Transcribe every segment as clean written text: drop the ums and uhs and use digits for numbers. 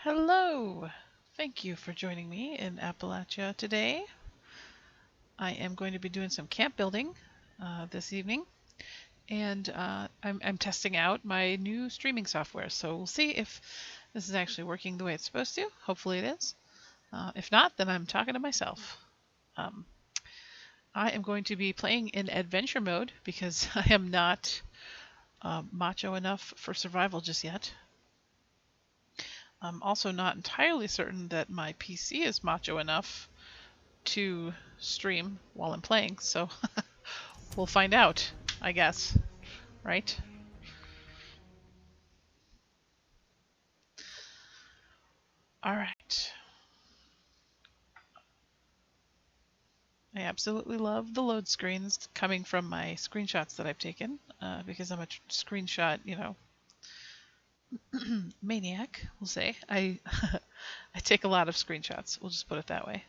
Hello! Thank you for joining me in Appalachia today. I am going to be doing some camp building this evening, and I'm testing out my new streaming software, so we'll see if this is actually working the way it's supposed to. Hopefully it is. If not, then I'm talking to myself. Um, I am going to be playing in adventure mode because I am not macho enough for survival just yet. I'm also not entirely certain that my PC is macho enough to stream while I'm playing, so we'll find out, I guess, right? Alright. I absolutely love the load screens coming from my screenshots that I've taken, because I'm a screenshot, maniac, we'll say. I I take a lot of screenshots, we'll just put it that way.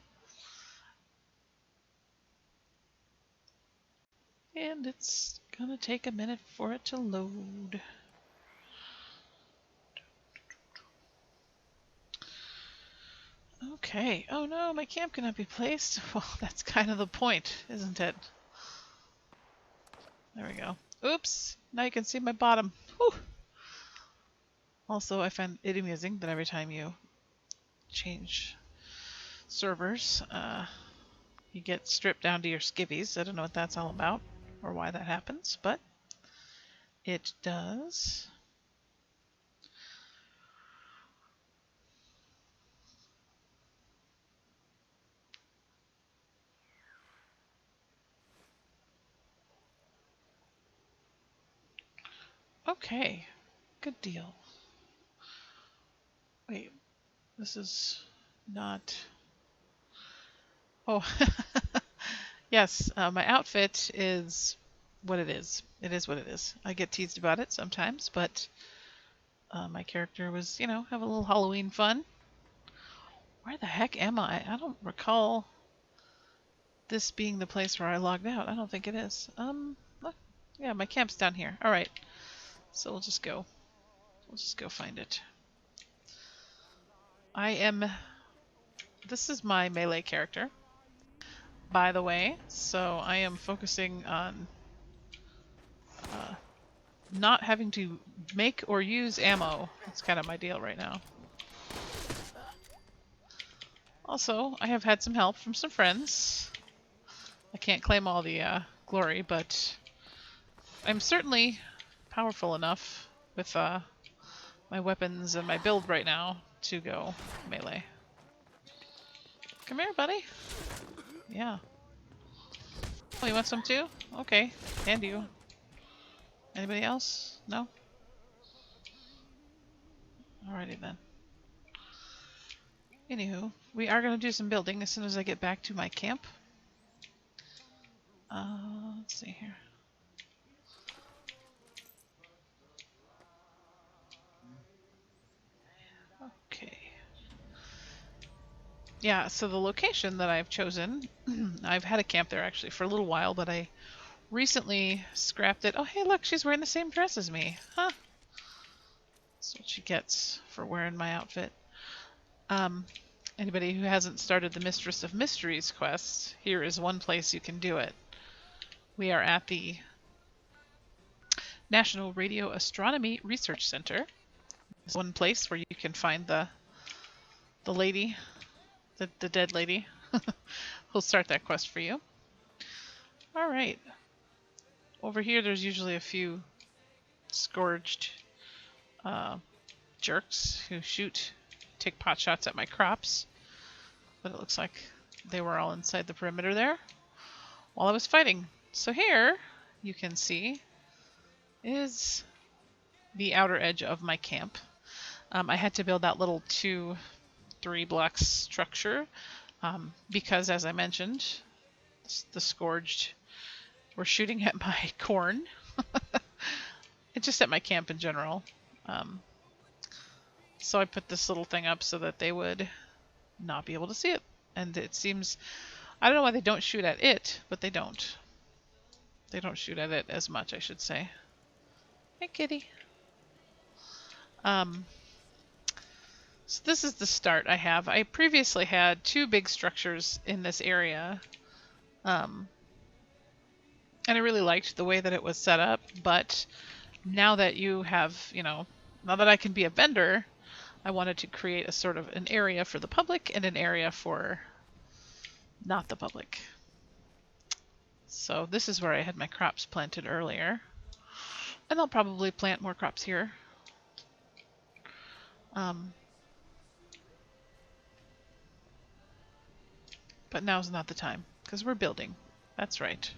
And it's gonna take a minute for it to load. Okay. Oh no, my camp cannot be placed. Well, that's kind of the point, isn't it? There we go. Oops! Now you can see my bottom. Whew. Also, I find it amusing that every time you change servers, you get stripped down to your skivvies. I don't know what that's all about or why that happens, but it does. Okay, good deal. Wait, this is not... Oh, yes, my outfit is what it is. It is what it is. I get teased about it sometimes, but my character was, have a little Halloween fun. Where the heck am I? I don't recall this being the place where I logged out. I don't think it is. Look, yeah, my camp's down here. All right, so we'll just go. We'll just go find it. I am. This is my melee character, by the way. So I am focusing on not having to make or use ammo. That's kind of my deal right now. Also, I have had some help from some friends. I can't claim all the glory, but I'm certainly powerful enough with my weapons and my build right now to go melee. Come here, buddy. Yeah. Oh, you want some too? Okay. And you. Anybody else? No? Alrighty then. Anywho, we are going to do some building as soon as I get back to my camp. Let's see here. Okay. Yeah, so the location that I've chosen, I've had a camp there actually for a little while, but I recently scrapped it. Oh, hey, look, she's wearing the same dress as me. Huh. That's what she gets for wearing my outfit. Anybody who hasn't started the Mistress of Mysteries quest, here is one place you can do it. We are at the National Radio Astronomy Research Center. It's one place where you can find the lady, the dead lady. We'll start that quest for you. All right. Over here, there's usually a few scourged jerks who take pot shots at my crops. But it looks like they were all inside the perimeter there while I was fighting. So here, you can see, is the outer edge of my camp. I had to build that little 2-3 block structure because, as I mentioned, the scourged were shooting at my corn. It's just at my camp in general. So I put this little thing up so that they would not be able to see it. And it seems, I don't know why they don't shoot at it, but they don't. They don't shoot at it as much, I should say. Hey, kitty. So this is the start I have. I previously had two big structures in this area. And I really liked the way that it was set up, but now that you have, now that I can be a vendor, I wanted to create a sort of an area for the public and an area for not the public. So this is where I had my crops planted earlier. And I'll probably plant more crops here. But now's not the time, because we're building. That's right.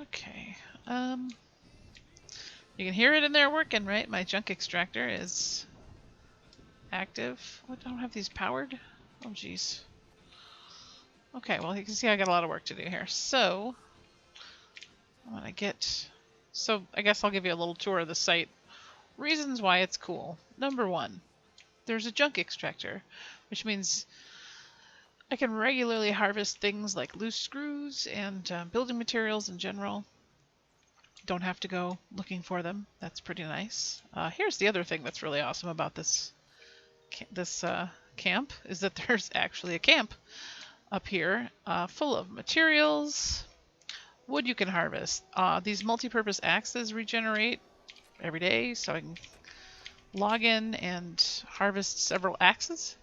Okay. You can hear it in there working, right? My junk extractor is active. Oh, I don't have these powered. Oh, geez. Okay, well, you can see I got a lot of work to do here. So, I want to get... So, I guess I'll give you a little tour of the site. Reasons why it's cool. Number one, there's a junk extractor, which means I can regularly harvest things like loose screws and building materials in general. Don't have to go looking for them. That's pretty nice. Here's the other thing that's really awesome about this camp, is that there's actually a camp up here full of materials. Wood you can harvest. These multi-purpose axes regenerate every day, so I can log in and harvest several axes.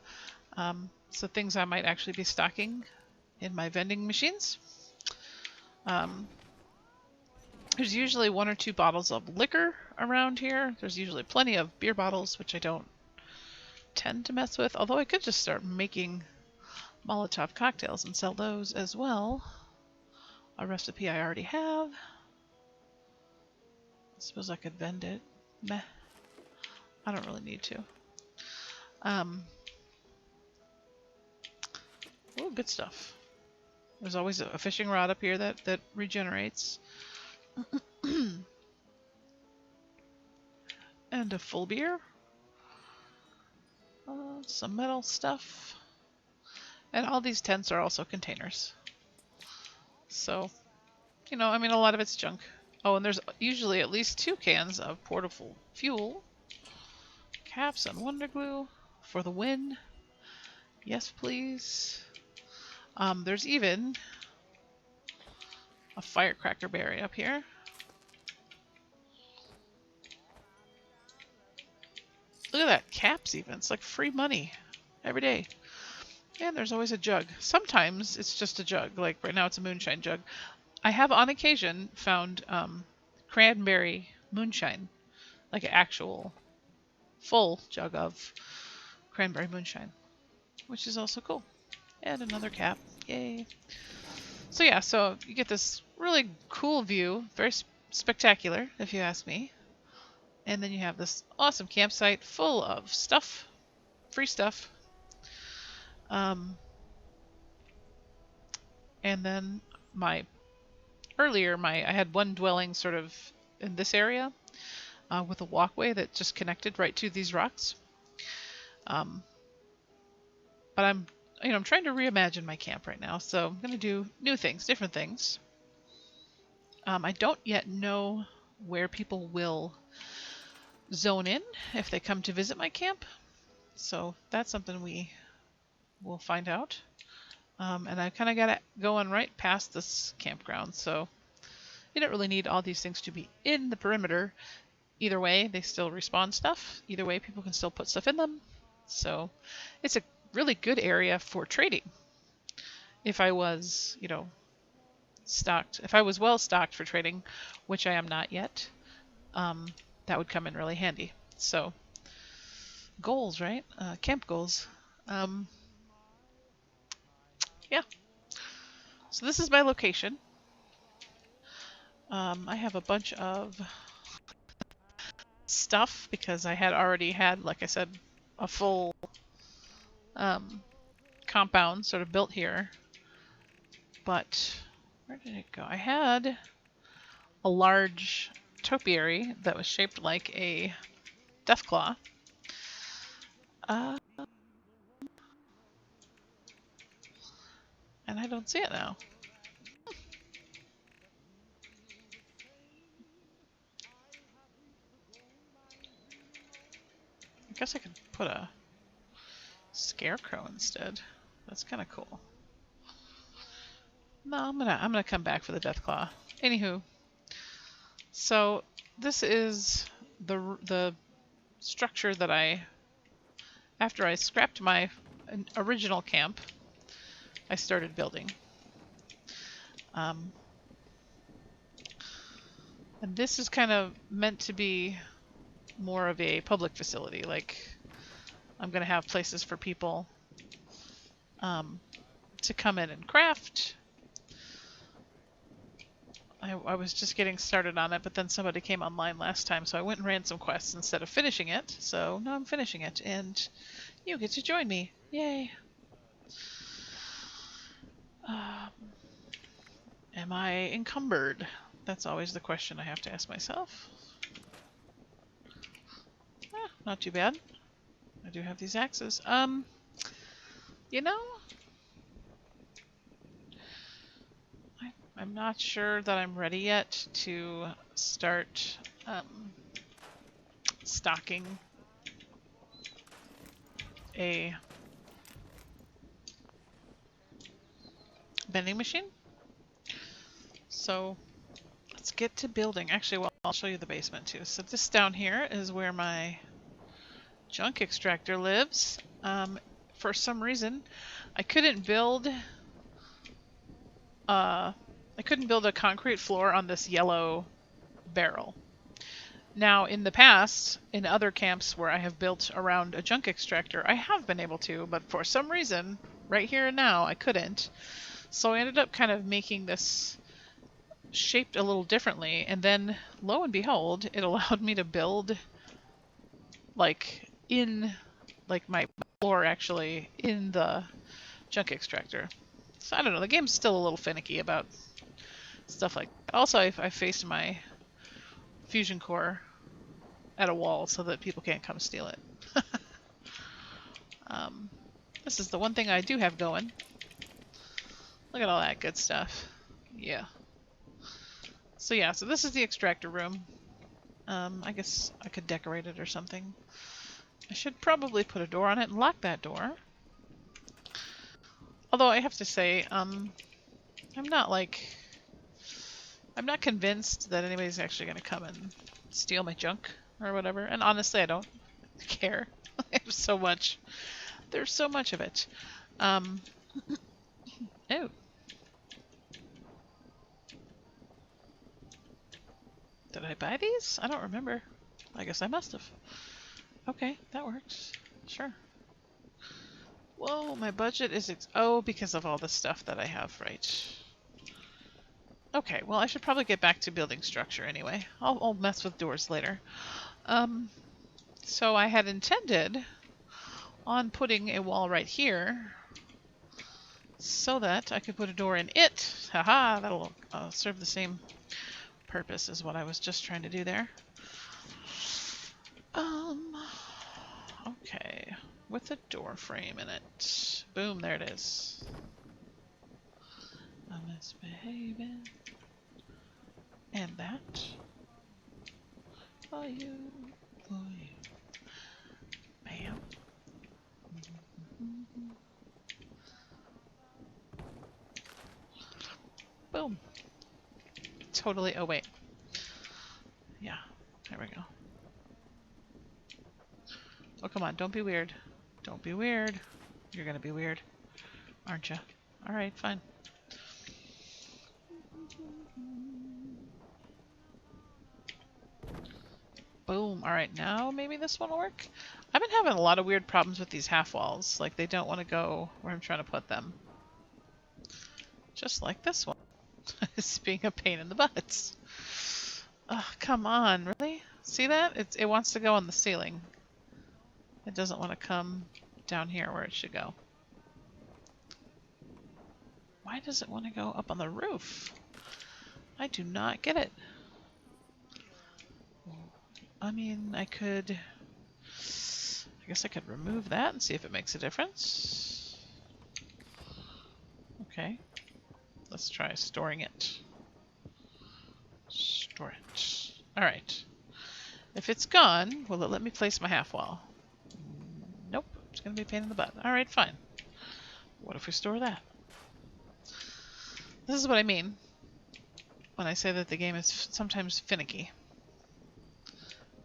So things I might actually be stocking in my vending machines. There's usually 1 or 2 bottles of liquor around here. There's usually plenty of beer bottles, which I don't tend to mess with, although I could just start making Molotov cocktails and sell those as well. A recipe I already have. I suppose I could vend it. Meh. I don't really need to. Oh, good stuff. There's always a fishing rod up here that regenerates. And a full beer. Some metal stuff. And all these tents are also containers. So, I mean, a lot of it's junk. Oh, and there's usually at least 2 cans of portable fuel. Caps and Wonder Glue for the win. Yes, please. There's even a firecracker berry up here. Look at that. Caps even. It's like free money every day. And there's always a jug. Sometimes it's just a jug. Like right now it's a moonshine jug. I have on occasion found cranberry moonshine. Like an actual full jug of cranberry moonshine. Which is also cool. And another cap. Yay. So yeah, so you get this really cool view. Very spectacular, if you ask me. And then you have this awesome campsite full of stuff. Free stuff. And then I had one dwelling sort of in this area with a walkway that just connected right to these rocks. But I'm trying to reimagine my camp right now, so I'm going to do new things, different things. I don't yet know where people will zone in if they come to visit my camp, so that's something we will find out. And I kind of got it going right past this campground, so you don't really need all these things to be in the perimeter. Either way, they still respawn stuff. Either way, people can still put stuff in them. So it's a really good area for trading. If I was, stocked, if I was well stocked for trading, which I am not yet, that would come in really handy. So goals, right? Camp goals. Yeah. So this is my location. I have a bunch of stuff because I had already had, like I said, a full compound sort of built here. But where did it go? I had a large topiary that was shaped like a deathclaw. And I don't see it now. guess I could put a scarecrow instead. That's kind of cool. No, I'm gonna come back for the Deathclaw. Anywho, so this is the structure that after I scrapped my original camp, I started building. And this is kind of meant to be more of a public facility. Like, I'm going to have places for people to come in and craft. I was just getting started on it, but then somebody came online last time, so I went and ran some quests instead of finishing it. So now I'm finishing it, and you get to join me. Yay! Am I encumbered? That's always the question I have to ask myself. Not too bad. I do have these axes. You know, I'm not sure that I'm ready yet to start stocking a vending machine. So let's get to building. Actually, well, I'll show you the basement too. So this down here is where my junk extractor lives. For some reason, I couldn't build a concrete floor on this yellow barrel. Now, in the past, in other camps where I have built around a junk extractor, I have been able to, but for some reason, right here and now, I couldn't. So I ended up kind of making this shaped a little differently, and then, lo and behold, it allowed me to build, like, my floor actually in the junk extractor. So I don't know, the game's still a little finicky about stuff like that. Also, I faced my fusion core at a wall so that people can't come steal it. This is the one thing I do have going. Look at all that good stuff. Yeah. So yeah, so this is the extractor room. I guess I could decorate it or something. I should probably put a door on it and lock that door. Although I have to say, I'm not convinced that anybody's actually going to come and steal my junk or whatever. And honestly, I don't care. I have so much. There's so much of it. Oh. Did I buy these? I don't remember. I guess I must have. Okay, that works. Sure. Whoa, my budget is... because of all the stuff that I have, right. Okay, well, I should probably get back to building structure anyway. I'll mess with doors later. So I had intended on putting a wall right here so that I could put a door in it. Haha, that'll serve the same purpose as what I was just trying to do there. Okay, with a door frame in it. Boom, there it is. I'm misbehaving. And that. For you, for you. Bam. Boom. Totally. Oh, wait. Yeah. There we go. Oh, come on. Don't be weird. Don't be weird. You're gonna be weird, aren't you? Alright, fine. Boom. Alright, now maybe this one will work? I've been having a lot of weird problems with these half walls. Like, they don't want to go where I'm trying to put them. Just like this one. It's being a pain in the butt. Oh, come on, really? See that? It wants to go on the ceiling. It doesn't want to come down here where it should go. Why does it want to go up on the roof? I do not get it. I mean, I guess I could remove that and see if it makes a difference. Okay. Let's try storing it. Store it. Alright. If it's gone, will it let me place my half wall? It's going to be a pain in the butt. Alright, fine. What if we store that? This is what I mean when I say that the game is sometimes finicky.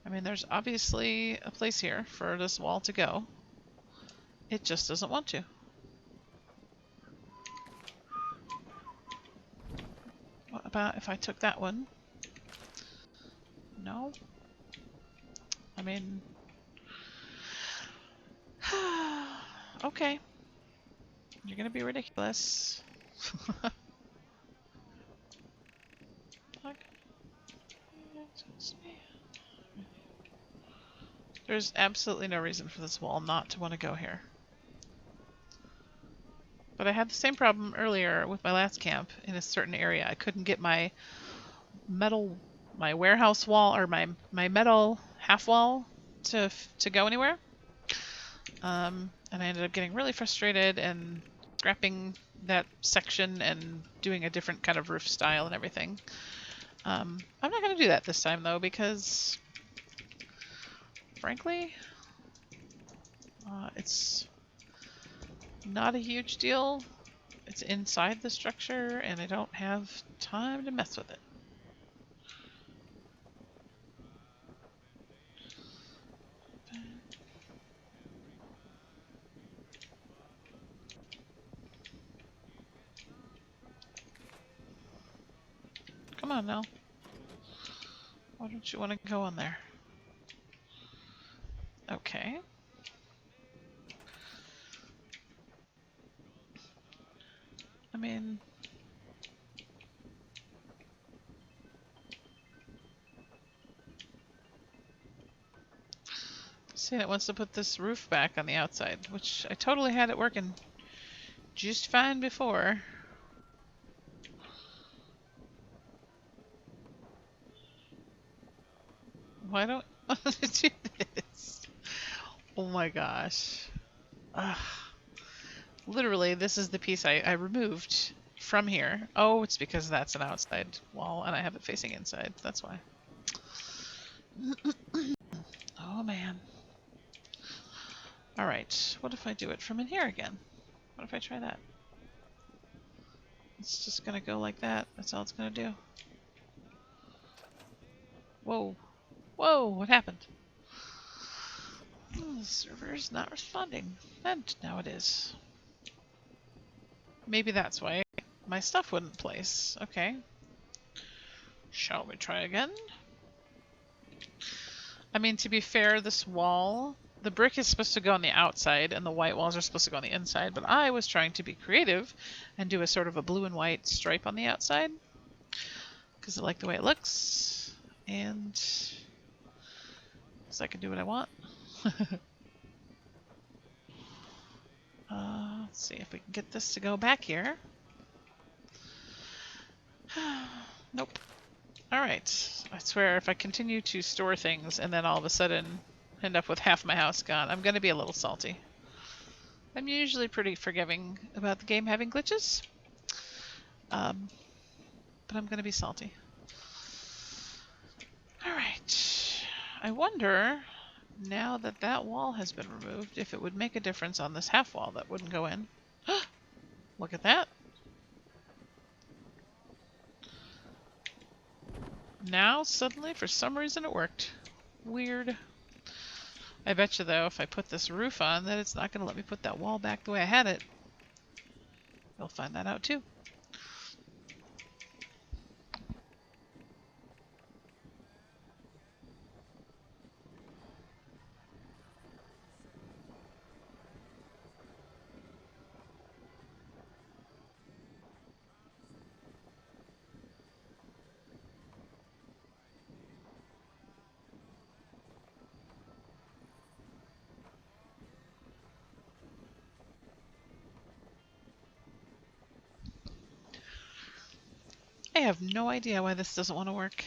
I mean, there's obviously a place here for this wall to go. It just doesn't want to. What about if I took that one? No? I mean... okay. You're gonna be ridiculous. There's absolutely no reason for this wall not to want to go here. But I had the same problem earlier with my last camp in a certain area. I couldn't get my metal, my warehouse wall, or my metal half wall to go anywhere. And I ended up getting really frustrated and scrapping that section and doing a different kind of roof style and everything. I'm not going to do that this time though, because frankly, it's not a huge deal. It's inside the structure and I don't have time to mess with it. Come on now. Why don't you want to go on there? Okay. I mean... see, it wants to put this roof back on the outside, which I totally had it working just fine before. Why don't I do this? Oh my gosh. Ugh. Literally, this is the piece I removed from here. Oh, it's because that's an outside wall and I have it facing inside. That's why. Oh man. Alright, what if I do it from in here again? What if I try that? It's just gonna go like that. That's all it's gonna do. Whoa. Whoa, what happened? Oh, the server is not responding. And now it is. Maybe that's why my stuff wouldn't place. Okay. Shall we try again? I mean, to be fair, this wall, the brick is supposed to go on the outside and the white walls are supposed to go on the inside, but I was trying to be creative and do a sort of a blue and white stripe on the outside because I like the way it looks and so I can do what I want. Let's see if we can get this to go back here. Nope. Alright. I swear if I continue to store things and then all of a sudden end up with half my house gone, I'm going to be a little salty. I'm usually pretty forgiving about the game having glitches. But I'm going to be salty. Alright. I wonder, now that that wall has been removed, if it would make a difference on this half wall that wouldn't go in. Look at that. Now, suddenly, for some reason, it worked. Weird. I bet you, though, if I put this roof on, that it's not going to let me put that wall back the way I had it. You'll find that out, too. I have no idea why this doesn't want to work.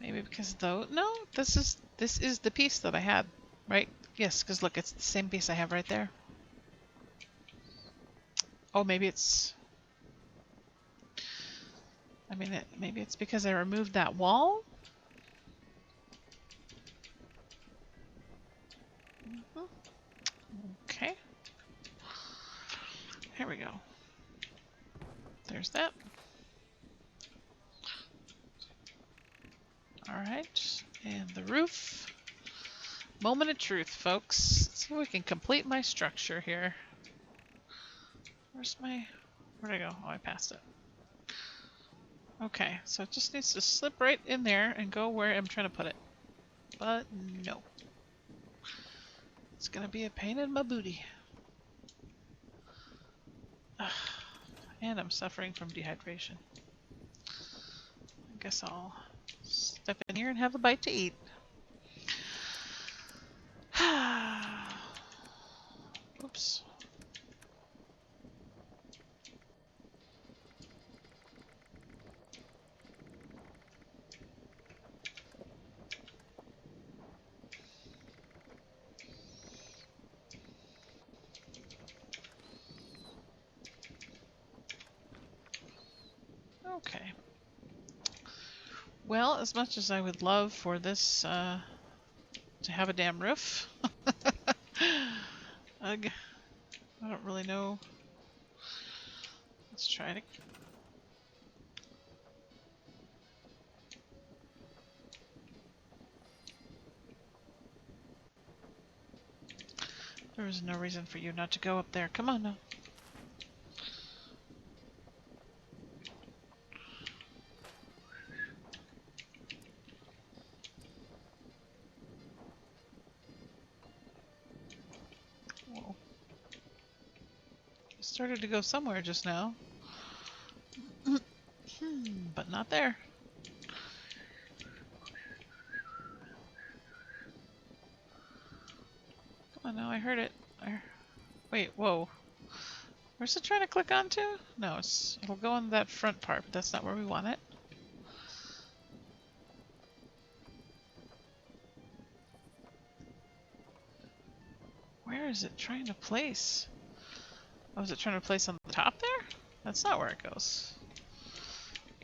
Maybe because though no, this is the piece that I had, right? Yes, because look, it's the same piece I have right there. Oh, maybe it's. I mean, maybe it's because I removed that wall. Okay. Here we go. There's that. Alright, and the roof. Moment of truth, folks. Let's see if we can complete my structure here. Where'd I go? Oh, I passed it. Okay, so it just needs to slip right in there and go where I'm trying to put it. But no. It's gonna be a pain in my booty. Ugh. And I'm suffering from dehydration. I guess I'll step in here and have a bite to eat. Oops. Okay. Well, as much as I would love for this to have a damn roof, ugh, I don't really know. Let's try it. There was no reason for you not to go up there. Come on now. Whoa. It started to go somewhere just now. But not there. Come on now, I heard it. Wait, whoa. Where's it trying to click onto? No, it'll go on that front part, but that's not where we want it. Where is it trying to place? Oh, is it trying to place on the top there? That's not where it goes.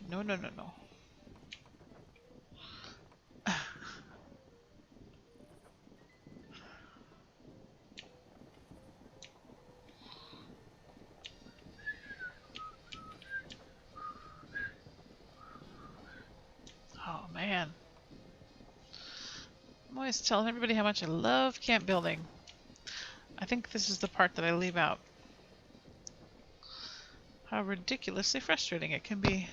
No, no, no, no. Oh, man. I'm always telling everybody how much I love camp building. I think this is the part that I leave out. How ridiculously frustrating it can be.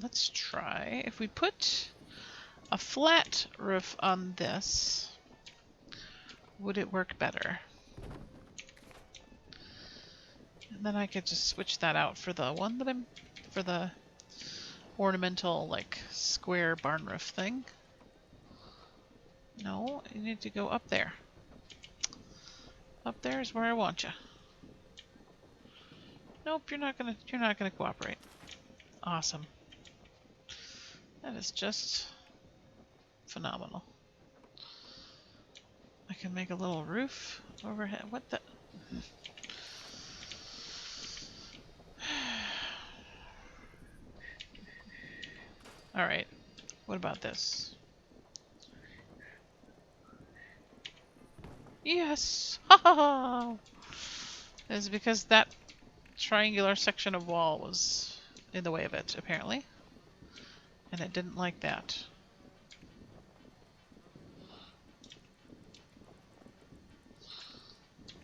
Let's try. If we put a flat roof on this, would it work better? And then I could just switch that out for the one that for the ornamental, like, square barn roof thing. No, you need to go up there. Up there is where I want you. Nope, you're not gonna cooperate. Awesome. That is just phenomenal. I can make a little roof overhead. What the? Alright, what about this? Yes! Ha ha ha! It's because that triangular section of wall was in the way of it, apparently. And it didn't like that.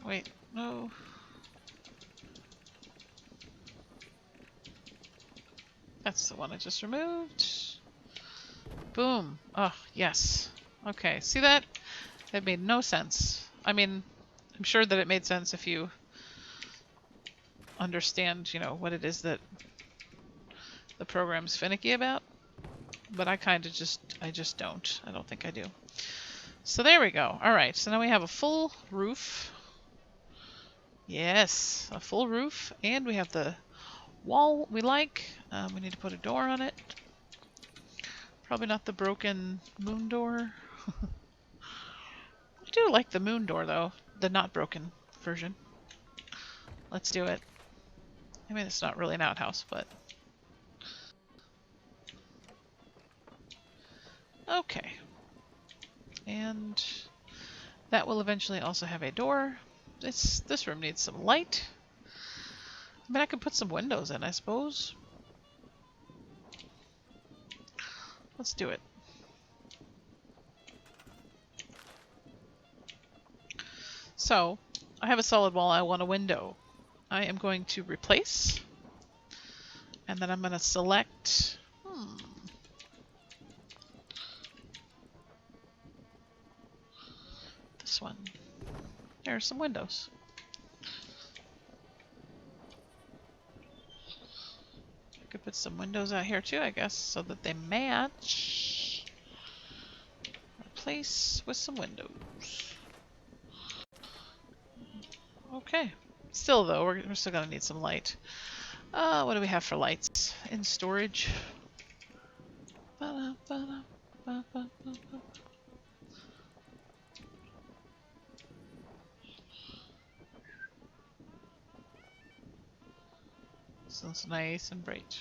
Wait, no. That's the one I just removed. Boom. Oh, yes. Okay, see that? It made no sense. I mean, I'm sure that it made sense if you understand, you know, what it is that the program's finicky about. But I just don't. I don't think I do. So there we go. Alright, so now we have a full roof. Yes, a full roof. And we have the wall we like. We need to put a door on it. Probably not the broken moon door. I do like the moon door, though. The not broken version. Let's do it. I mean, it's not really an outhouse, but... Okay. And that will eventually also have a door. This room needs some light. I mean, I could put some windows in, I suppose. Let's do it. So, I have a solid wall, I want a window. I am going to replace, and then I'm going to select... this one. There are some windows. I could put some windows out here too, I guess, so that they match. Replace with some windows. Okay. Still, though, we're still going to need some light. What do we have for lights? In storage. So it's nice and bright.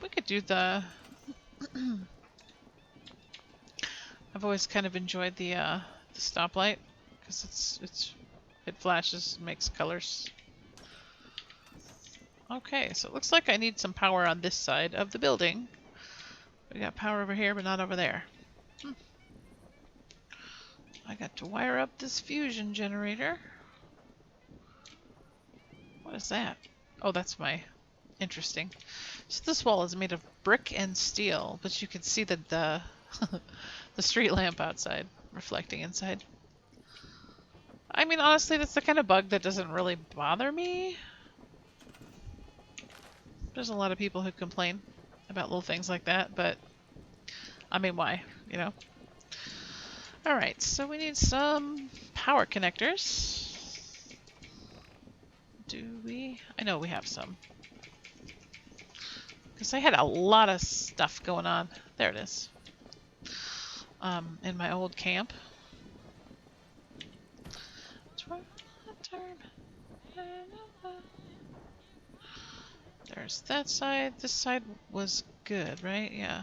We could do the... I've always kind of enjoyed the stoplight because it flashes and makes colors. Okay, so it looks like I need some power on this side of the building. We got power over here, but not over there. I got to wire up this fusion generator. What is that? Oh, that's my... Interesting. So this wall is made of brick and steel, but you can see the the street lamp outside reflecting inside. I mean, honestly, that's the kind of bug that doesn't really bother me. There's a lot of people who complain about little things like that, but I mean, why? You know? Alright, so we need some power connectors. Do we? I know we have some. Because I had a lot of stuff going on. There it is. In my old camp. There's that side. This side was good, right? Yeah.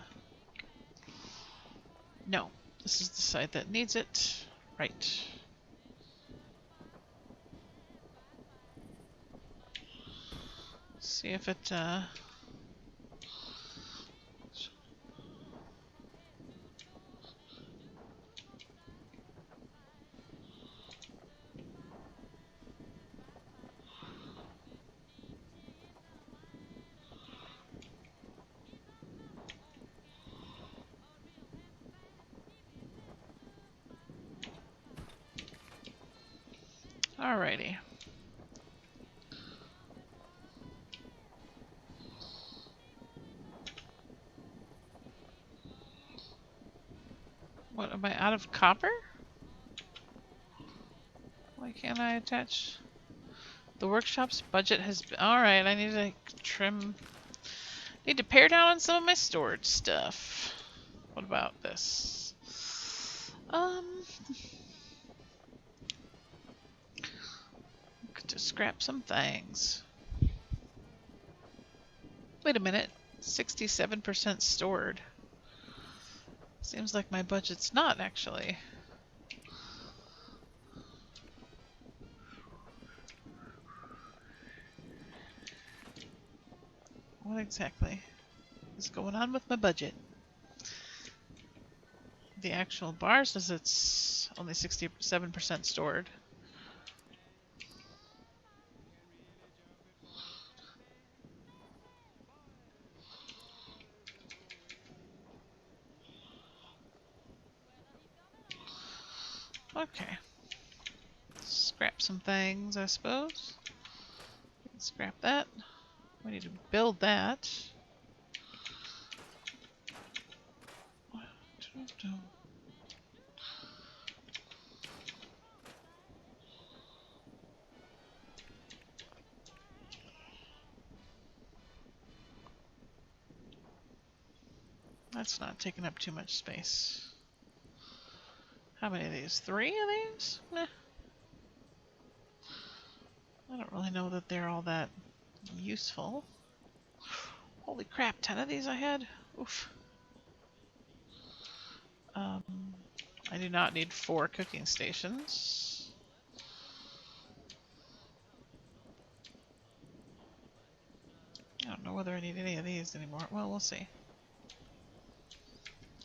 No. This is the side that needs it. Right. See if it, Alrighty. What, am I out of copper? Why can't I attach? The workshop's budget has been... Alright, I need to trim... Need to pare down on some of my storage stuff. What about this? To scrap some things. Wait a minute. 67% stored. Seems like my budget's not, actually. What exactly is going on with my budget? The actual bar says it's only 67% stored. Okay. Scrap some things, I suppose. Scrap that. We need to build that. That's not taking up too much space. How many of these? 3 of these? Meh. I don't really know that they're all that useful. Holy crap, 10 of these I had? Oof. I do not need 4 cooking stations. I don't know whether I need any of these anymore. Well, we'll see.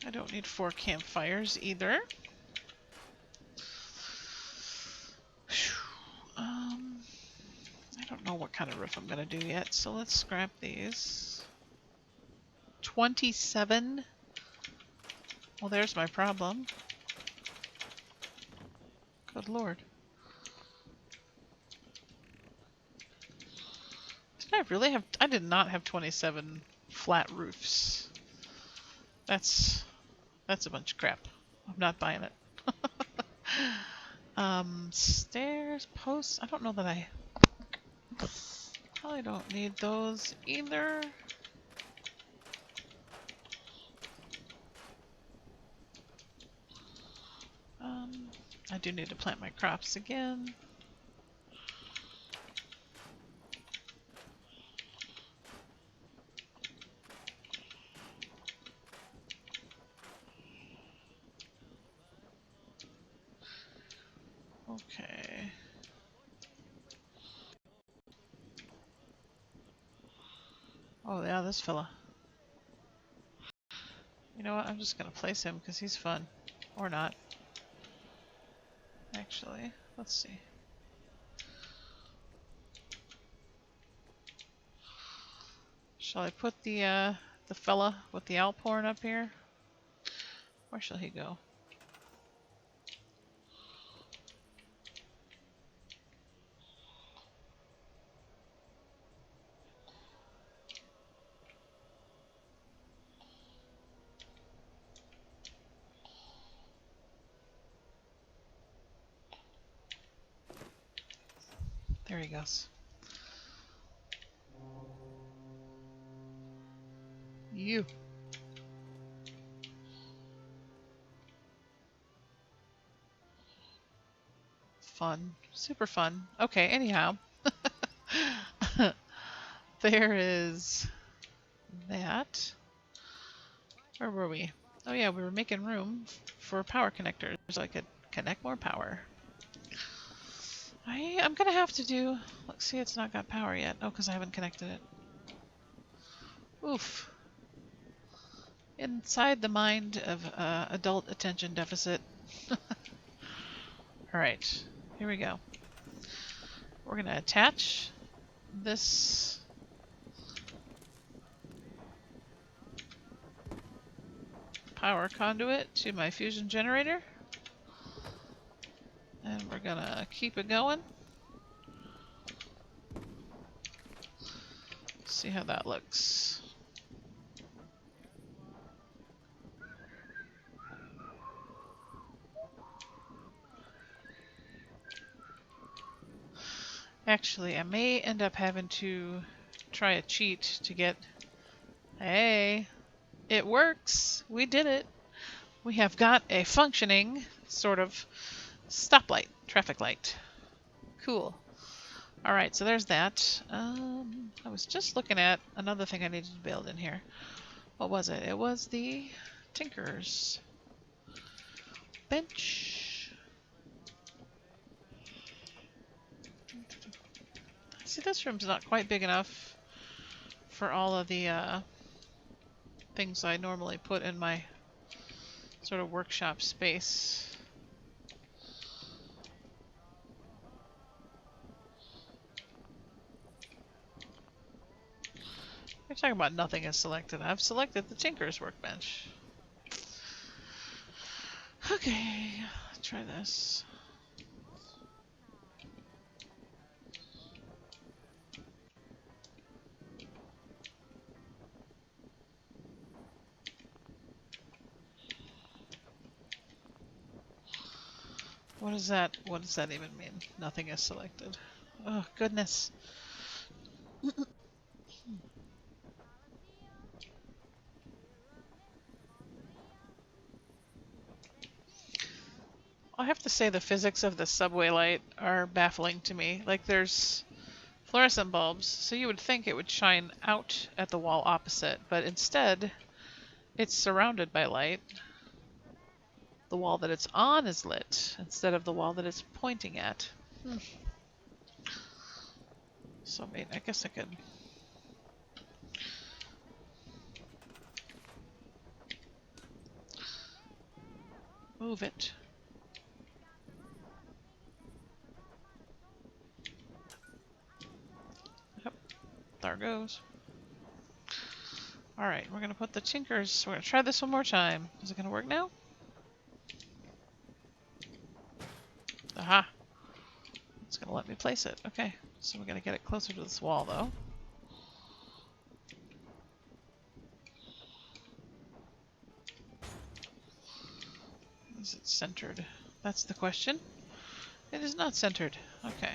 I don't need 4 campfires either. I don't know what kind of roof I'm going to do yet, so let's scrap these. 27? Well, there's my problem. Good lord. Did I really have... I did not have 27 flat roofs. That's a bunch of crap. I'm not buying it. Stairs, posts. I don't know that I... Probably don't need those either. I do need to plant my crops again. Okay. Oh yeah, this fella. You know what? I'm just gonna place him because he's fun. Or not. Actually, let's see. Shall I put the fella with the Alphorn up here? Where shall he go? There he goes. You. Fun. Super fun. Okay, anyhow. There is that. Where were we? Oh yeah, we were making room for power connectors so I could connect more power. I'm gonna have to do... Look, see, it's not got power yet. Oh, because I haven't connected it. Oof. Inside the mind of adult attention deficit. Alright, here we go. We're gonna attach this power conduit to my fusion generator. And we're gonna keep it going. See how that looks. Actually, I may end up having to try a cheat to get... Hey! It works! We did it! We have got a functioning, sort of, stoplight, traffic light. Cool. Alright, so there's that. I was just looking at another thing I needed to build in here. What was it? It was the Tinker's bench. See, this room's not quite big enough for all of the things I normally put in my sort of workshop space. You're talking about nothing is selected. I've selected the Tinker's workbench. Okay, try this. What does that even mean? Nothing is selected. Oh, goodness. I have to say the physics of the subway light are baffling to me. Like there's fluorescent bulbs, so you would think it would shine out at the wall opposite, but instead it's surrounded by light. The wall that it's on is lit instead of the wall that it's pointing at. So I guess I could move it. Yep, there it goes. Alright, we're gonna put the tinkers. We're gonna try this one more time. Is it gonna work now? Aha! It's gonna let me place it. Okay, so we're gonna get it closer to this wall though. Is it centered? That's the question. It is not centered. Okay.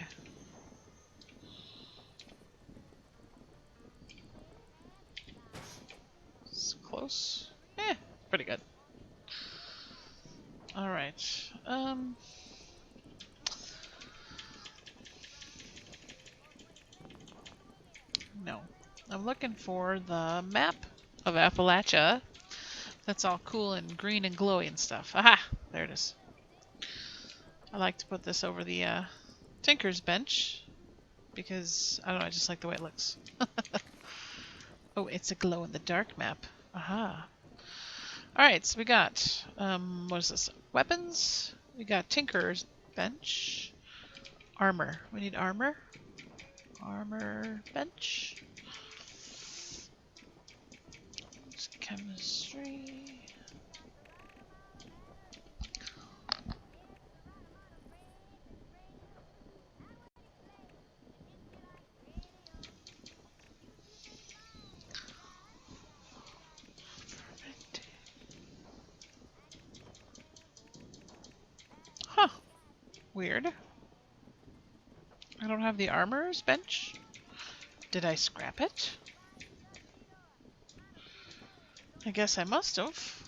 It's close. Pretty good. Alright. No. I'm looking for the map of Appalachia. That's all cool and green and glowy and stuff. Aha! There it is. I like to put this over the Tinker's bench because, I don't know, I just like the way it looks. Oh, it's a glow-in-the-dark map. Aha. Alright, so we got, what is this? Weapons. We got Tinker's bench. Armor. We need armor. Armor bench. Chemistry. Huh. Weird. I don't have the armor's bench. Did I scrap it? I guess I must have.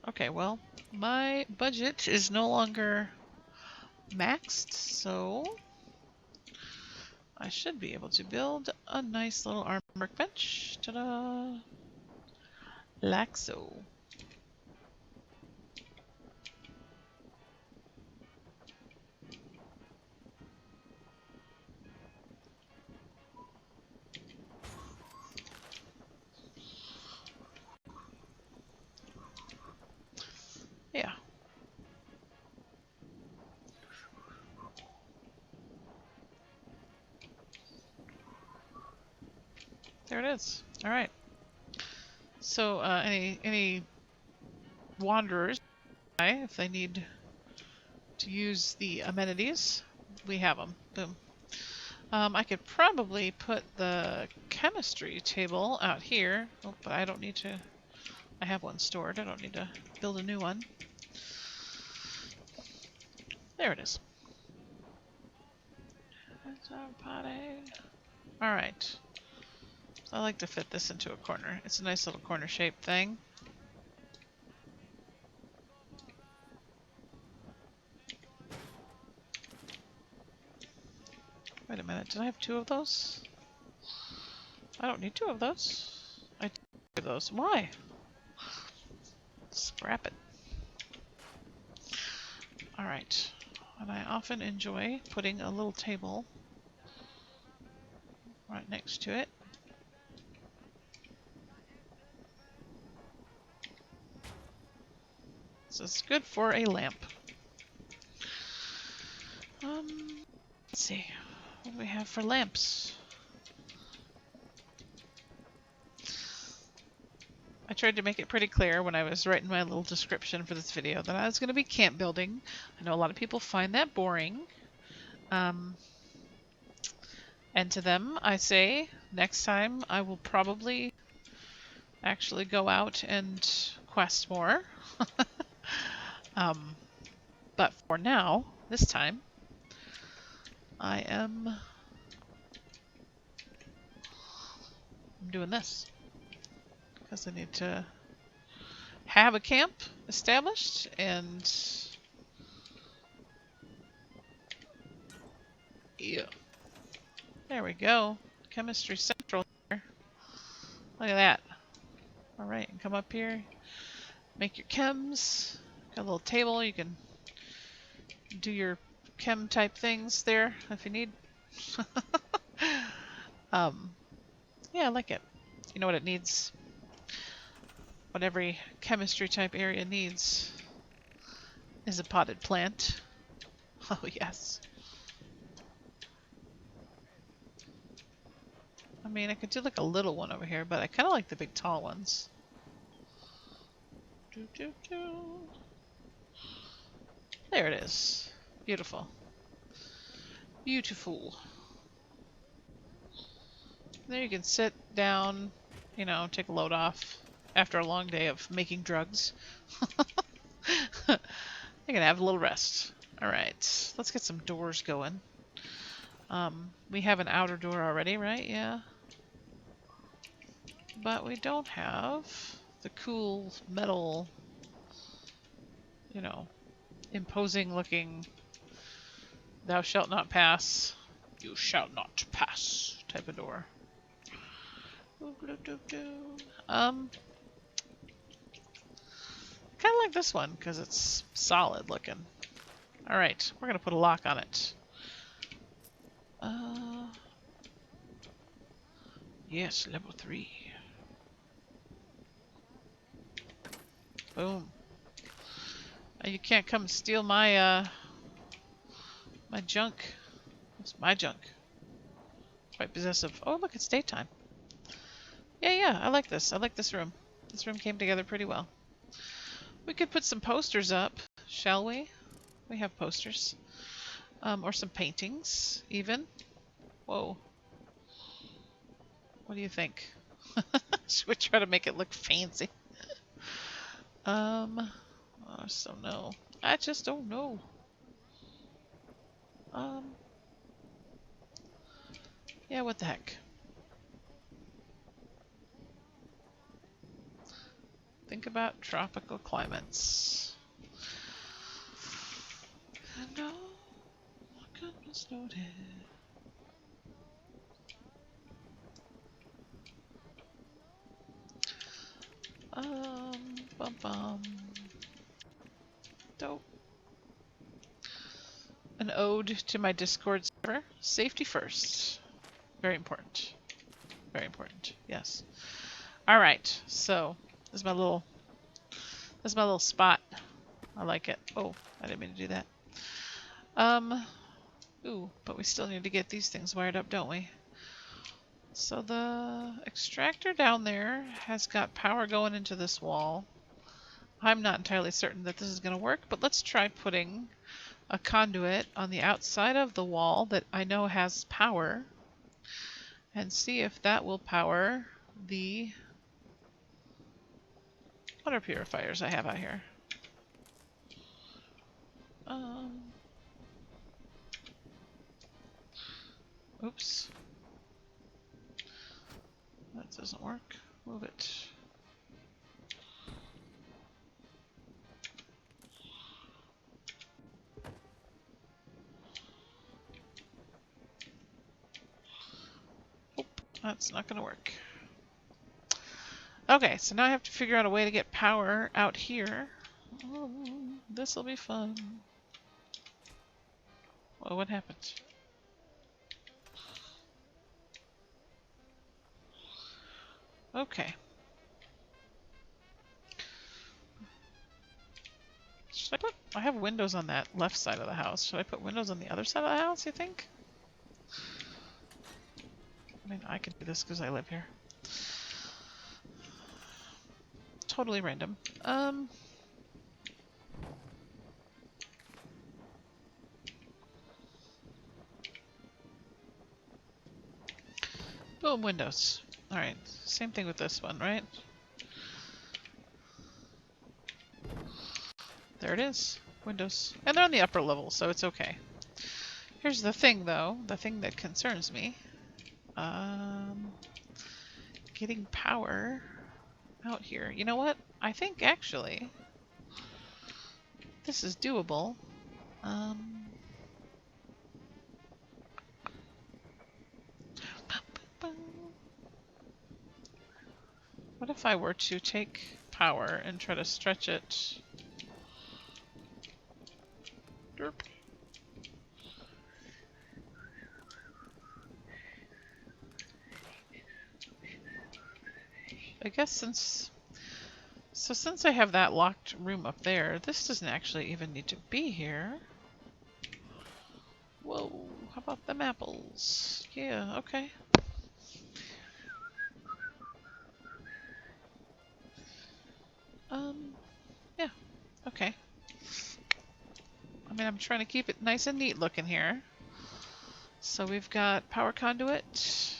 Okay, well, my budget is no longer maxed, so I should be able to build a nice little armor workbench. Ta-da! Like so. Yeah. There it is. All right. So, any wanderers, if they need to use the amenities, we have them. Boom. I could probably put the chemistry table out here. Oh, but I don't need to. I have one stored. I don't need to build a new one. There it is. That's our potty. All right. I like to fit this into a corner. It's a nice little corner shaped thing. Wait a minute, did I have two of those? I don't need two of those. I need two of those. Why? Scrap it. Alright. And I often enjoy putting a little table right next to it. So it's good for a lamp. Let's see. What do we have for lamps? I tried to make it pretty clear when I was writing my little description for this video that I was going to be camp building. I know a lot of people find that boring. And to them, I say, next time I will probably actually go out and quest more. But for now, this time, I am doing this. Because I need to have a camp established, and yeah, there we go. Chemistry Central here. Look at that. All right, and come up here, make your chems. Got a little table. You can do your chem type things there if you need. um, yeah, I like it. You know what it needs? What every chemistry type area needs is a potted plant. Oh yes. I mean, I could do like a little one over here, but I kind of like the big tall ones. Doo, doo, doo. There it is. Beautiful. Beautiful. There you can sit down, you know, take a load off after a long day of making drugs. You can have a little rest. Alright, let's get some doors going. We have an outer door already, right? Yeah. But we don't have the cool metal, you know, imposing looking thou shalt not pass, you shall not pass type of door. Kind of like this one because it's solid looking. Alright, we're going to put a lock on it. Yes, level 3. Boom. You can't come steal my, my junk. It's my junk. Quite possessive. Oh, look, it's daytime. Yeah, I like this. I like this room. This room came together pretty well. We could put some posters up, shall we? We have posters. Or some paintings, even. Whoa. What do you think? Should we try to make it look fancy? I just don't know. I just don't know. Yeah, what the heck? Think about tropical climates. No, goodness noted. Bum bum. Dope. An ode to my Discord server. Safety first. Very important. Very important. Yes. All right. So this is my little. This is my little spot. I like it. Oh, I didn't mean to do that. Ooh, but we still need to get these things wired up, don't we? So the extractor down there has got power going into this wall. I'm not entirely certain that this is going to work, but let's try putting a conduit on the outside of the wall that I know has power and see if that will power the water purifiers I have out here. Oops. That doesn't work. Move it. Oop, that's not going to work. Okay, so now I have to figure out a way to get power out here. Oh, this'll be fun. Well, what happened? Okay. Should I put... I have windows on that left side of the house. Should I put windows on the other side of the house, you think? I mean, I could do this because I live here. Totally random. Boom, windows. Alright, same thing with this one, right? There it is. Windows. And they're on the upper level, so it's okay. Here's the thing, though. The thing that concerns me. Getting power out here. You know what? I think actually this is doable. Um, what if I were to take power and try to stretch it? Derp. I guess since I have that locked room up there, this doesn't actually even need to be here. Whoa, how about them apples? Yeah, okay. Yeah, okay. I mean, I'm trying to keep it nice and neat looking here. So we've got power conduit.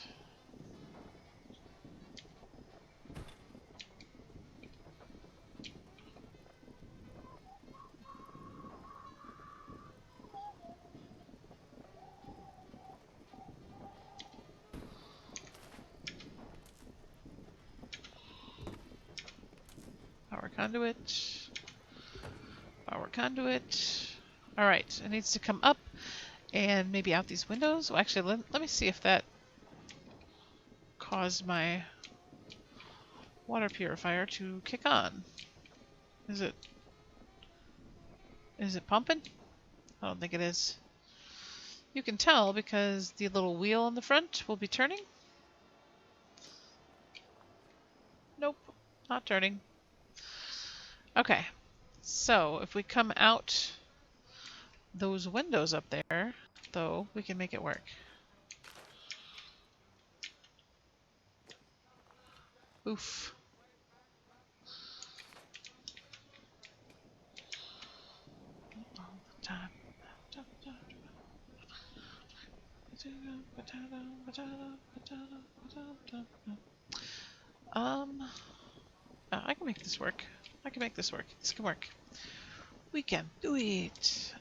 Power conduit. Power conduit. Alright, it needs to come up and maybe out these windows. Well, actually, let me see if that caused my water purifier to kick on. Is it pumping? I don't think it is. You can tell because the little wheel on the front will be turning. Nope, not turning. Okay, so if we come out those windows up there, though, we can make it work. Oof. All the time. I can make this work. I can make this work. This can work. We can do it.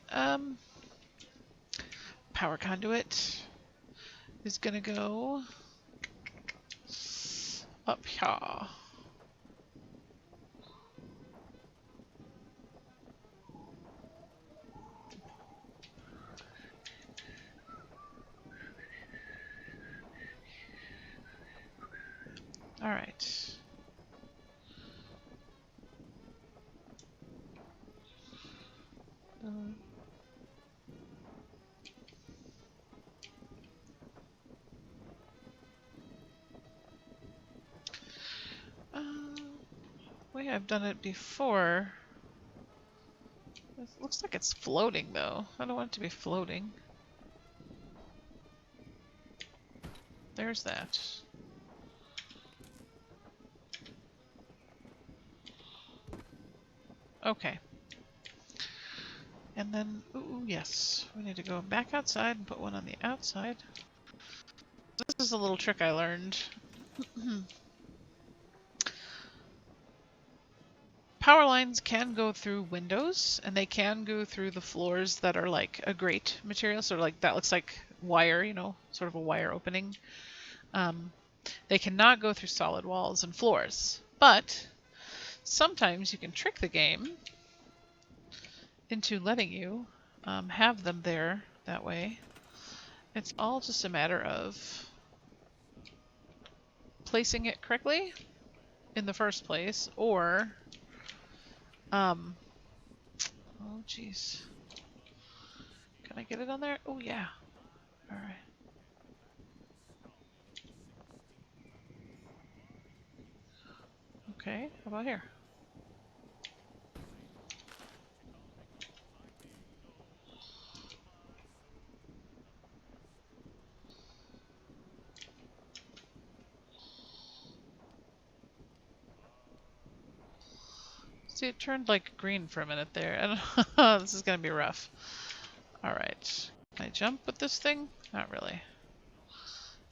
Power conduit is gonna go up here. All right. Way I've done it before. It looks like it's floating though. I don't want it to be floating. There's that. Okay. And then, ooh, yes, we need to go back outside and put one on the outside. This is a little trick I learned. Power lines can go through windows, and they can go through the floors that are like a grate material, so like that looks like wire, you know, sort of a wire opening. They cannot go through solid walls and floors, but sometimes you can trick the game into letting you have them there that way. It's all just a matter of placing it correctly in the first place, or oh jeez, can I get it on there? Oh yeah. All right. Okay, how about here? See, it turned like green for a minute there. I don't know. This is gonna be rough. All right. Can I jump with this thing? Not really.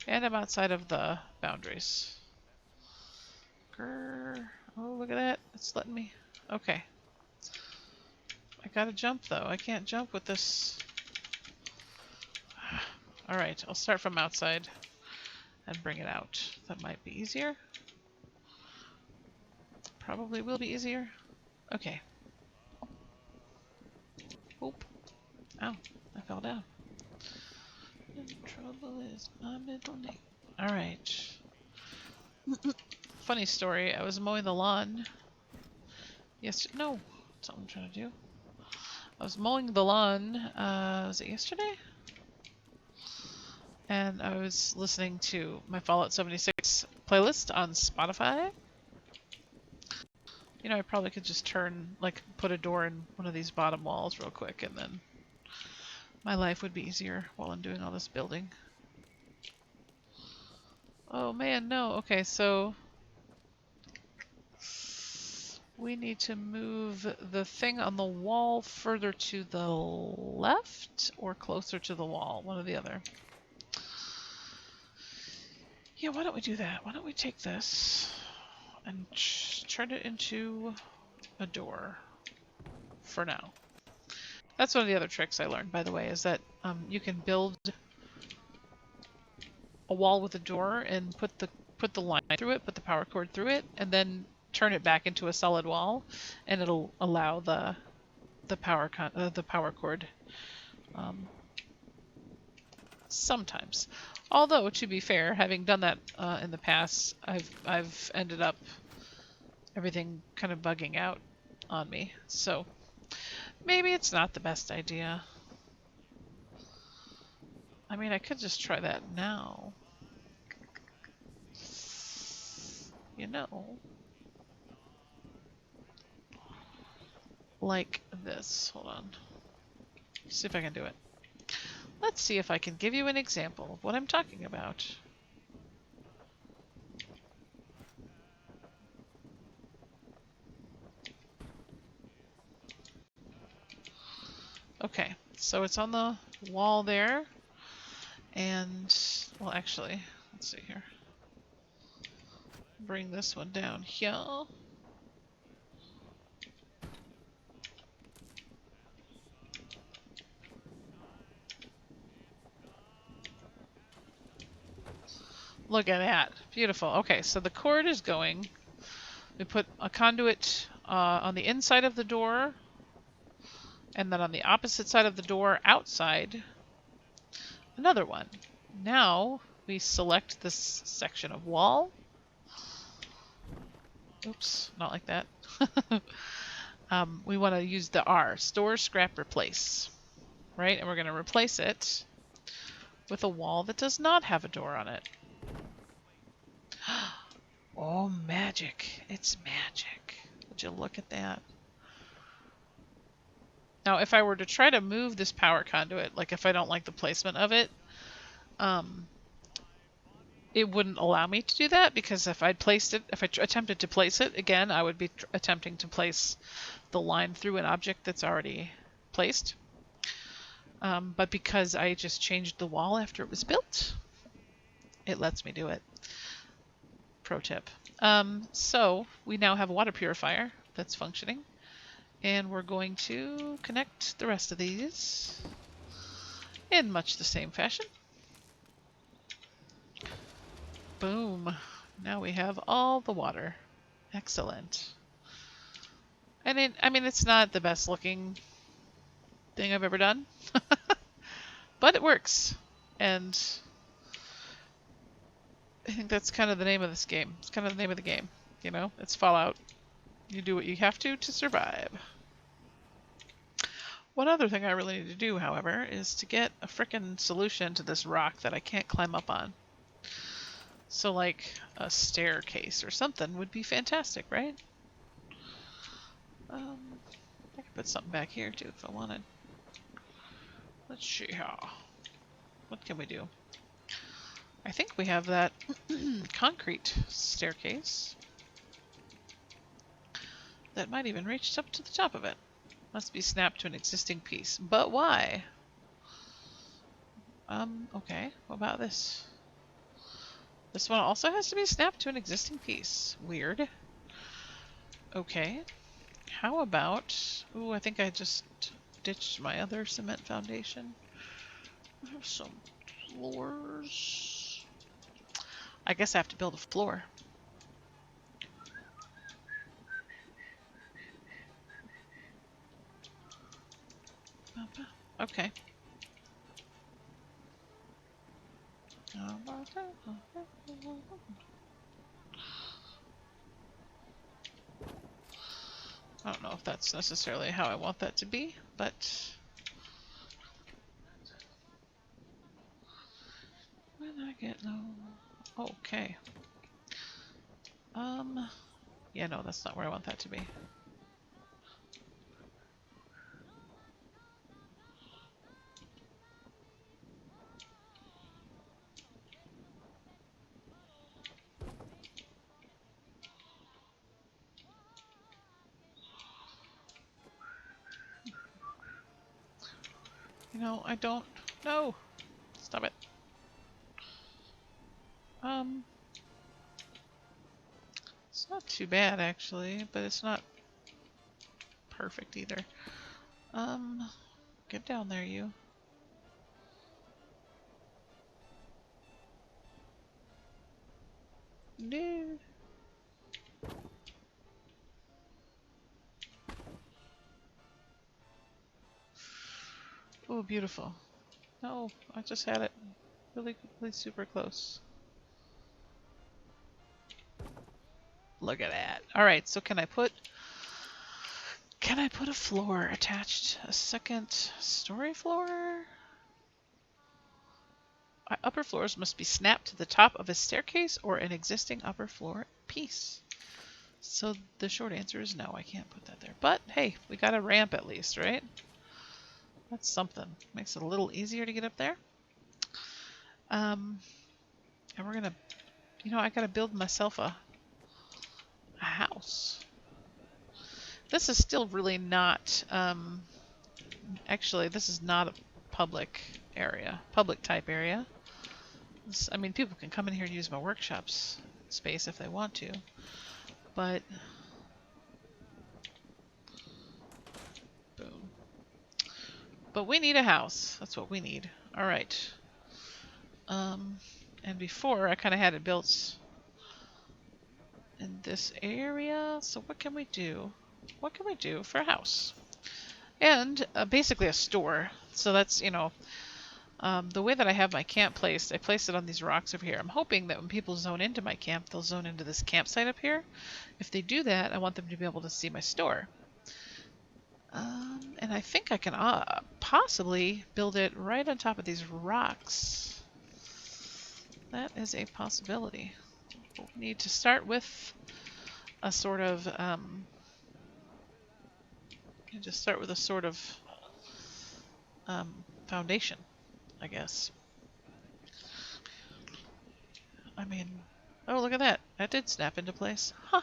And I'm outside of the boundaries. Grrr. Oh, look at that. It's letting me. Okay. I gotta jump though. I can't jump with this. Alright, I'll start from outside and bring it out. That might be easier. probably will be easier. Okay. Oop. Ow. I fell down. Trouble is my middle name. Alright. Funny story. I was mowing the lawn. No. That's not what I'm trying to do. I was mowing the lawn, was it yesterday? And I was listening to my Fallout 76 playlist on Spotify. You know, I probably could just put a door in one of these bottom walls real quick, and then my life would be easier while I'm doing all this building. Oh man, no. Okay, so we need to move the thing on the wall further to the left or closer to the wall, one or the other. Yeah, why don't we do that? Why don't we take this and turn it into a door for now. That's one of the other tricks I learned, by the way, is that you can build a wall with a door and put the line through it, put the power cord through it, and then turn it back into a solid wall, and it'll allow the power cord. Sometimes, although to be fair, having done that in the past, I've ended up everything kind of bugging out on me. So maybe it's not the best idea. I mean, I could just try that now. You know. Like this. Hold on. See if I can do it. Let's see if I can give you an example of what I'm talking about. Okay, so it's on the wall there. And, well, actually, let's see here. Bring this one down here. Look at that. Beautiful. Okay, so the cord is going. We put a conduit on the inside of the door, and then on the opposite side of the door, outside, another one. Now we select this section of wall. Oops, not like that. We want to use the R, store, scrap, replace, right? And we're going to replace it with a wall that does not have a door on it. Oh, magic. It's magic. Would you look at that? Now, if I were to try to move this power conduit, like if I don't like the placement of it, it wouldn't allow me to do that, because if I attempted to place it, again, I would be attempting to place the line through an object that's already placed. But because I just changed the wall after it was built, it lets me do it. Pro tip. So we now have a water purifier that's functioning, and we're going to connect the rest of these in much the same fashion. Boom. Now we have all the water. Excellent. And I mean, it's not the best looking thing I've ever done, but it works. And I think that's kind of the name of this game. It's kind of the name of the game. You know, it's Fallout. You do what you have to survive. One other thing I really need to do, however, is to get a frickin' solution to this rock that I can't climb up on. So, like, a staircase or something would be fantastic, right? I could put something back here, too, if I wanted. Let's see how. What can we do? I think we have that concrete staircase that might even reach up to the top of it. Must be snapped to an existing piece. But why? Okay. What about this? This one also has to be snapped to an existing piece. Weird. Okay. How about... Ooh, I think I just ditched my other cement foundation. I have some floors. I guess I have to build a floor. Okay. I don't know if that's necessarily how I want that to be, but when I get no, okay. Yeah, no, that's not where I want that to be. You know, I don't know. Stop it. It's not too bad actually, but it's not perfect either. Get down there, you. No. Oh, beautiful. No, I just had it really, really super close. Look at that. All right, so can I put a floor attached? A second story floor? Upper floors must be snapped to the top of a staircase or an existing upper floor piece. So the short answer is no, I can't put that there. But hey, we got a ramp at least, right? That's something. Makes it a little easier to get up there. And we're gonna, you know, I gotta build myself a house. This is still really not, actually, this is not a public area, public type area. I mean, people can come in here and use my workshops space if they want to, but boom. But we need a house. That's what we need. All right. And before I kind of had it built in this area. So what can we do? What can we do for a house? And basically a store. So that's, you know, the way that I have my camp placed, I place it on these rocks over here. I'm hoping that when people zone into my camp, they'll zone into this campsite up here. If they do that, I want them to be able to see my store. And I think I can possibly build it right on top of these rocks. That is a possibility. We need to start with a sort of, just start with a sort of foundation, I guess. I mean, oh, look at that. That did snap into place. Huh.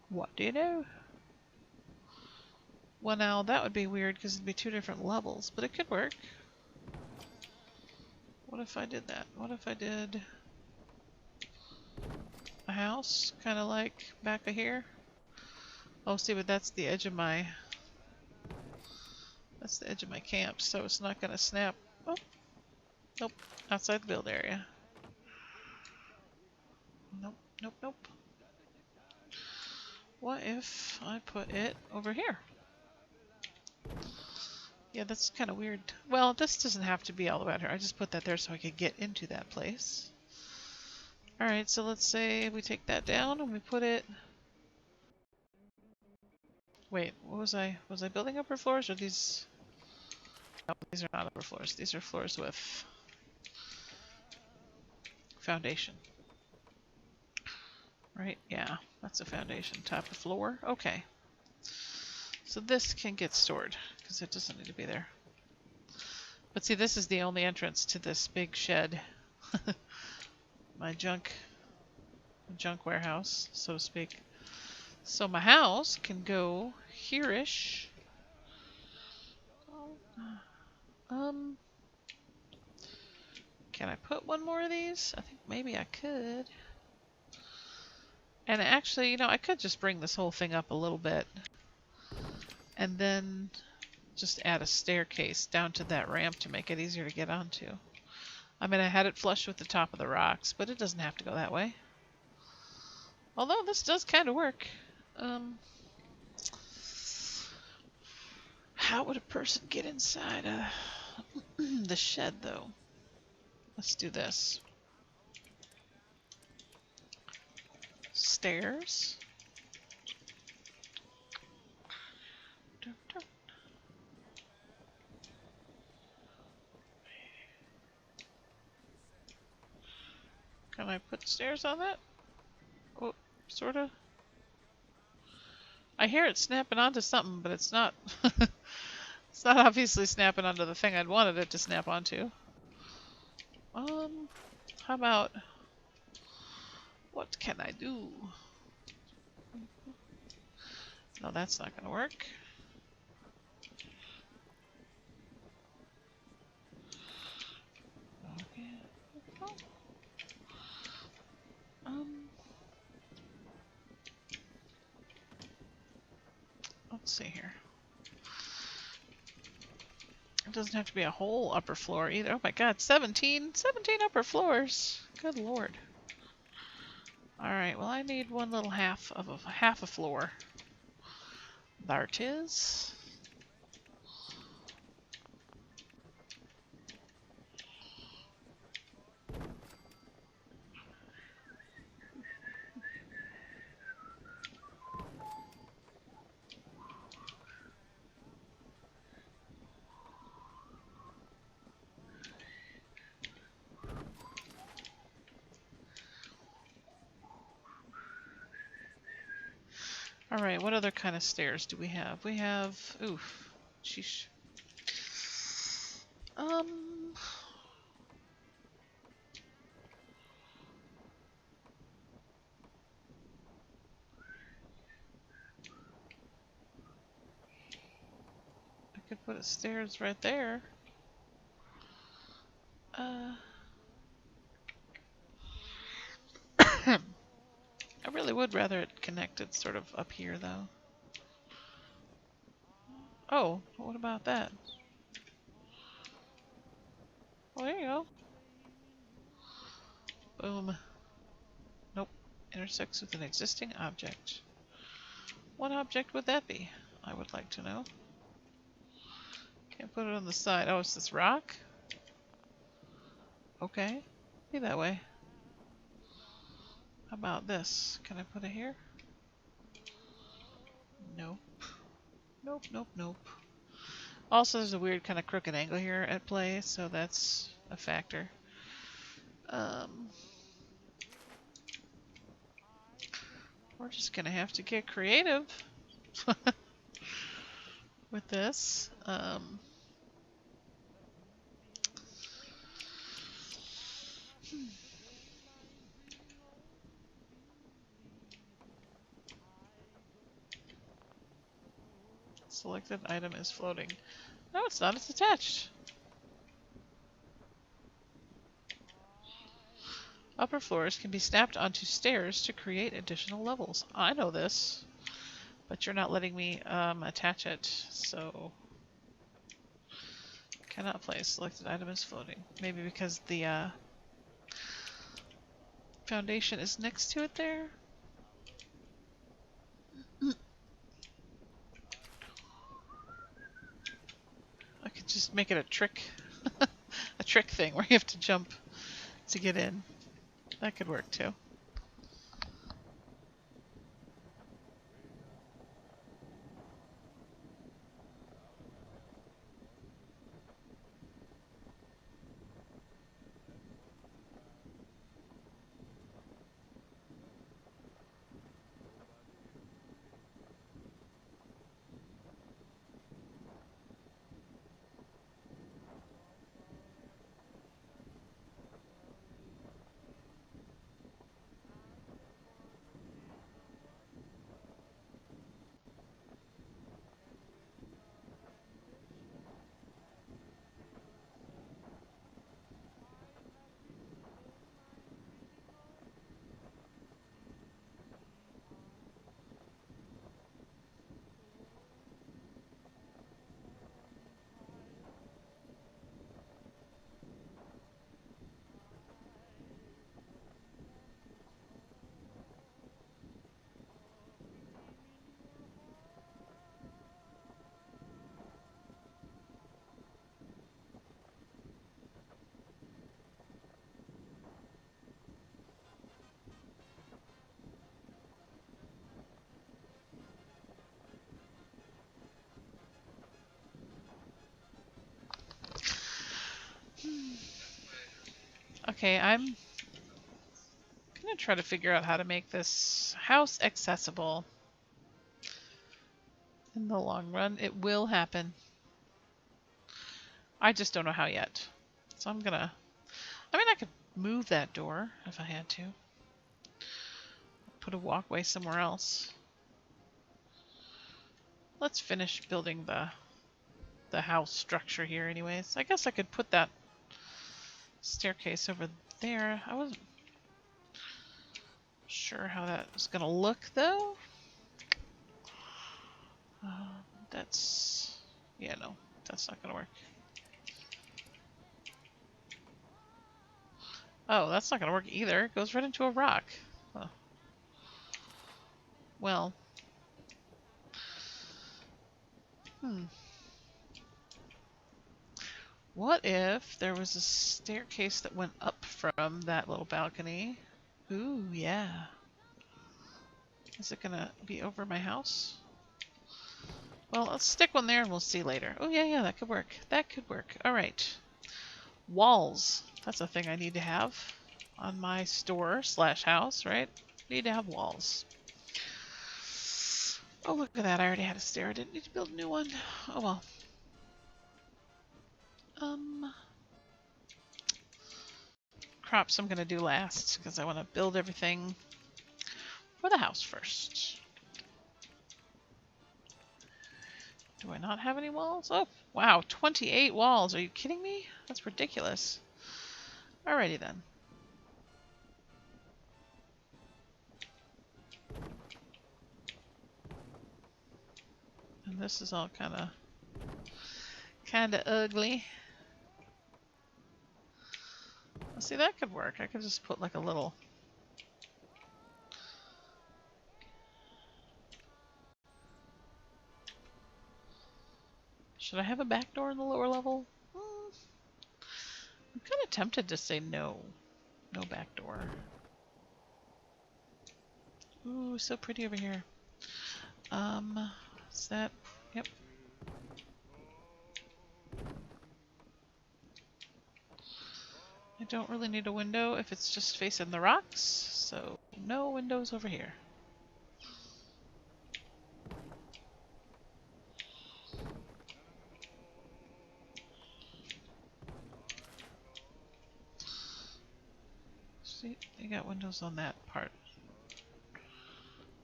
What do you know? Well, now that would be weird because it'd be two different levels, but it could work. What if I did that? What if I did a house, kind of like back of here? Oh, see, but that's the edge of my... That's the edge of my camp, so it's not going to snap. Oh, nope. Outside the build area. Nope, nope, nope. What if I put it over here? Yeah, that's kind of weird. Well, this doesn't have to be all the way out here. I just put that there so I could get into that place. Alright, so let's say we take that down and we put it... Wait, what was I... Was I building upper floors or these... No, these are not upper floors. These are floors with... foundation. Right? Yeah, that's a foundation. Top of floor. Okay. So this can get stored because it doesn't need to be there. But see, this is the only entrance to this big shed. My junk warehouse, so to speak. So my house can go here-ish. Can I put one more of these? I think maybe I could. And actually, you know, I could just bring this whole thing up a little bit. And then just add a staircase down to that ramp to make it easier to get onto. I mean, I had it flush with the top of the rocks, but it doesn't have to go that way. Although this does kind of work. How would a person get inside the shed, though? Let's do this. Stairs. Can I put stairs on that? Oh, sorta. I hear it snapping onto something, but it's not. It's not obviously snapping onto the thing I'd wanted it to snap onto. How about... What can I do? No, that's not gonna work. Okay. Let's see here. It doesn't have to be a whole upper floor either. Oh my god, 17 upper floors. Good lord. Alright, well I need one little half a floor. There it is. Alright, what other kind of stairs do we have? We have... Oof. Sheesh. I could put a stairs right there. I really would rather it connected sort of up here, though. Oh, what about that? Oh, there you go. Boom. Nope. Intersects with an existing object. What object would that be? I would like to know. Can't put it on the side. Oh, it's this rock? Okay. Be that way. How about this? Can I put it here? Nope. Nope, nope, nope. Also, there's a weird kind of crooked angle here at play, so that's a factor. We're just gonna have to get creative with this. Selected item is floating. No, it's not. It's attached. Upper floors can be snapped onto stairs to create additional levels. I know this, but you're not letting me attach it, so cannot place. Selected item is floating. Maybe because the foundation is next to it there. I could just make it a trick, a trick thing where you have to jump to get in. That could work too. Okay, I'm gonna try to figure out how to make this house accessible. In the long run, it will happen. I just don't know how yet. So I'm gonna... I mean, I could move that door if I had to. Put a walkway somewhere else. Let's finish building the house structure here anyways. I guess I could put that staircase over there. I wasn't sure how that was gonna look though. That's... yeah, no, that's not gonna work. Oh, that's not gonna work either. It goes right into a rock. Oh. Well. What if there was a staircase that went up from that little balcony? Ooh, yeah. Is it gonna be over my house? Well, let's stick one there and we'll see later. Oh, yeah, that could work. That could work. Alright. Walls. That's a thing I need to have on my store slash house, right? Need to have walls. Oh, look at that. I already had a stair. I didn't need to build a new one. Oh, well. Crops I'm going to do last because I want to build everything for the house first. Do I not have any walls? Oh, wow. 28 walls. Are you kidding me? That's ridiculous. Alrighty then. And this is all kind of ugly. See, that could work. I could just put like a little... Should I have a back door in the lower level? I'm kind of tempted to say no. No back door. Ooh, so pretty over here. Is that... Yep. I don't really need a window if it's just facing the rocks, so no windows over here. See, they got windows on that part.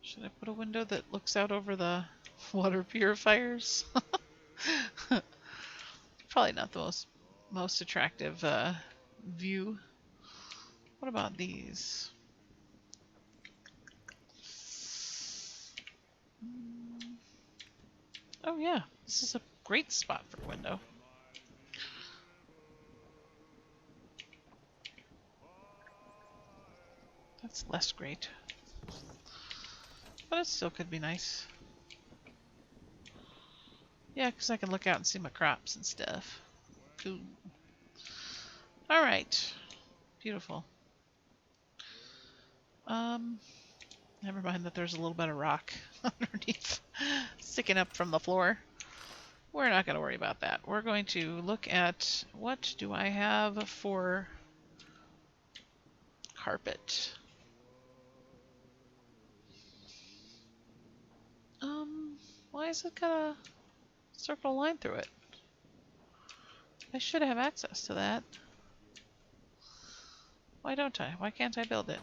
Should I put a window that looks out over the water purifiers? Probably not the most attractive view. What about these? Oh yeah, this is a great spot for a window. That's less great. But it still could be nice. Yeah, because I can look out and see my crops and stuff. Cool. Alright. Beautiful. Never mind that there's a little bit of rock underneath sticking up from the floor. We're not going to worry about that. We're going to look at what do I have for carpet. Why is it got a circle line through it? I should have access to that. Why don't I? Why can't I build it?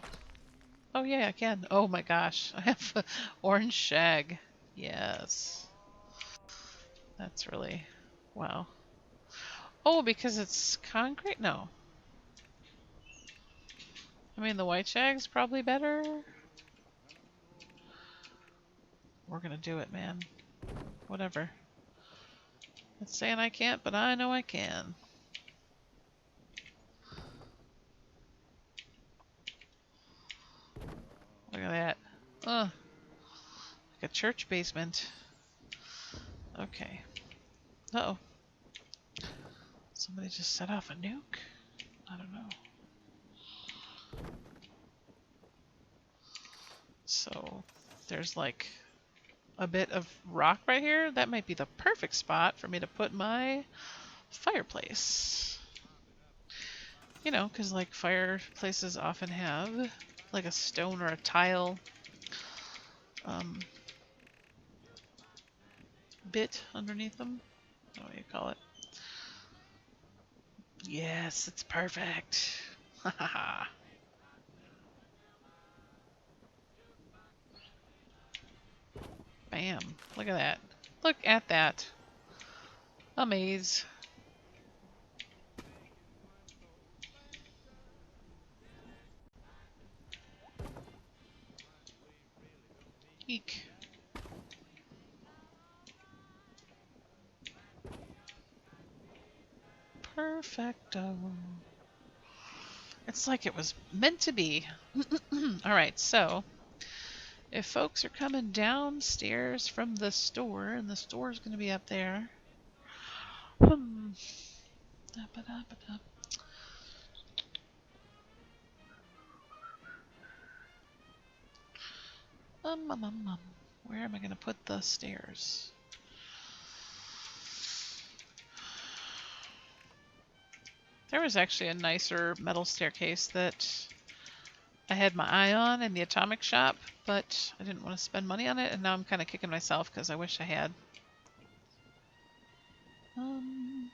Oh yeah, I can. Oh my gosh, I have orange shag. Yes. That's really... wow. Oh, because it's concrete? No. I mean, the white shag's probably better. We're gonna do it, man. Whatever. It's saying I can't, but I know I can. Look at that. Ugh. Like a church basement. Okay. Uh-oh. Somebody just set off a nuke? I don't know. So, there's like a bit of rock right here. That might be the perfect spot for me to put my fireplace. You know, because like fireplaces often have like a stone or a tile um, bit underneath them. What do you call it? Yes, it's perfect. Ha ha ha. Bam. Look at that. Look at that. Amaze. Eek. Perfecto. It's like it was meant to be. Alright, so if folks are coming downstairs from the store, and the store is going to be up there. Hmm. Where am I going to put the stairs? There was actually a nicer metal staircase that I had my eye on in the atomic shop, but I didn't want to spend money on it, and now I'm kind of kicking myself because I wish I had. Um,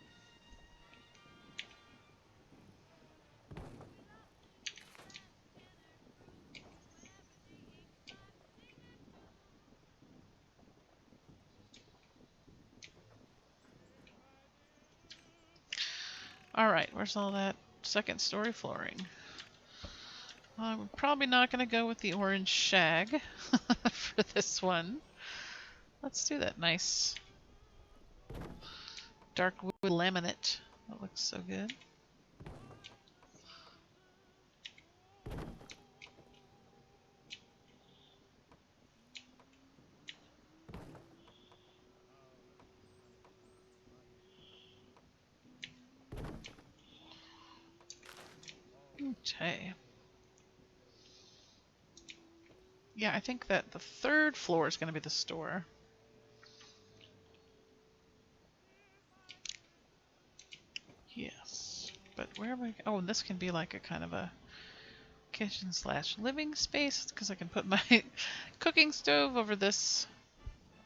Alright, where's all that second story flooring? I'm probably not going to go with the orange shag for this one. Let's do that nice dark wood laminate. That looks so good. Okay. Yeah, I think that the third floor is going to be the store. Yes. But where am I? Oh, and this can be like a kind of a kitchen slash living space because I can put my cooking stove over this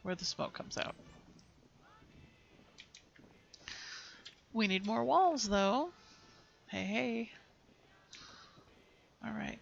where the smoke comes out. We need more walls though. Hey, hey. All right.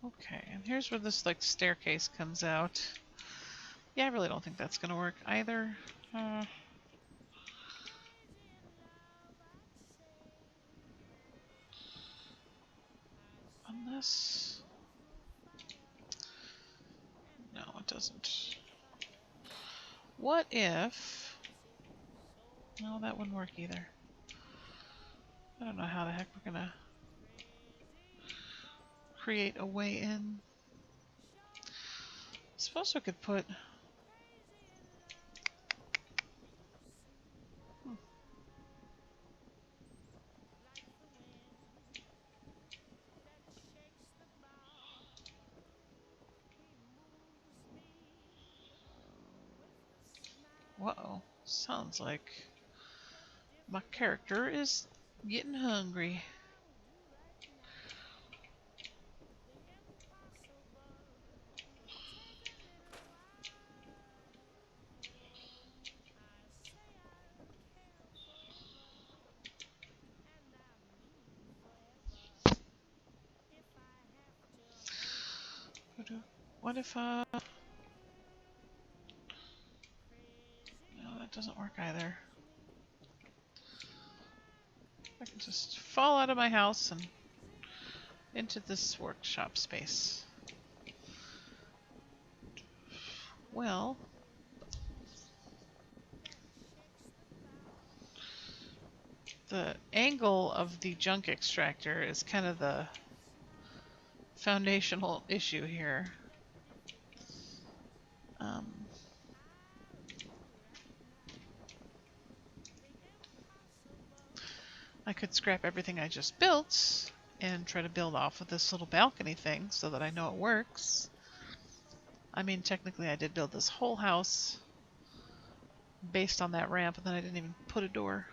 Okay, and here's where this like staircase comes out. Yeah, I really don't think that's gonna work either. Unless... No, it doesn't. What if... No, that wouldn't work either. I don't know how the heck we're gonna create a way in. I suppose we could put... Whoa, sounds like my character is getting hungry. What if, no, that doesn't work either. I can just fall out of my house and into this workshop space. Well, The angle of the junk extractor is kind of the foundational issue here. I could scrap everything I just built and try to build off of this little balcony thing so that I know it works. I mean, technically I did build this whole house based on that ramp, and then I didn't even put a door.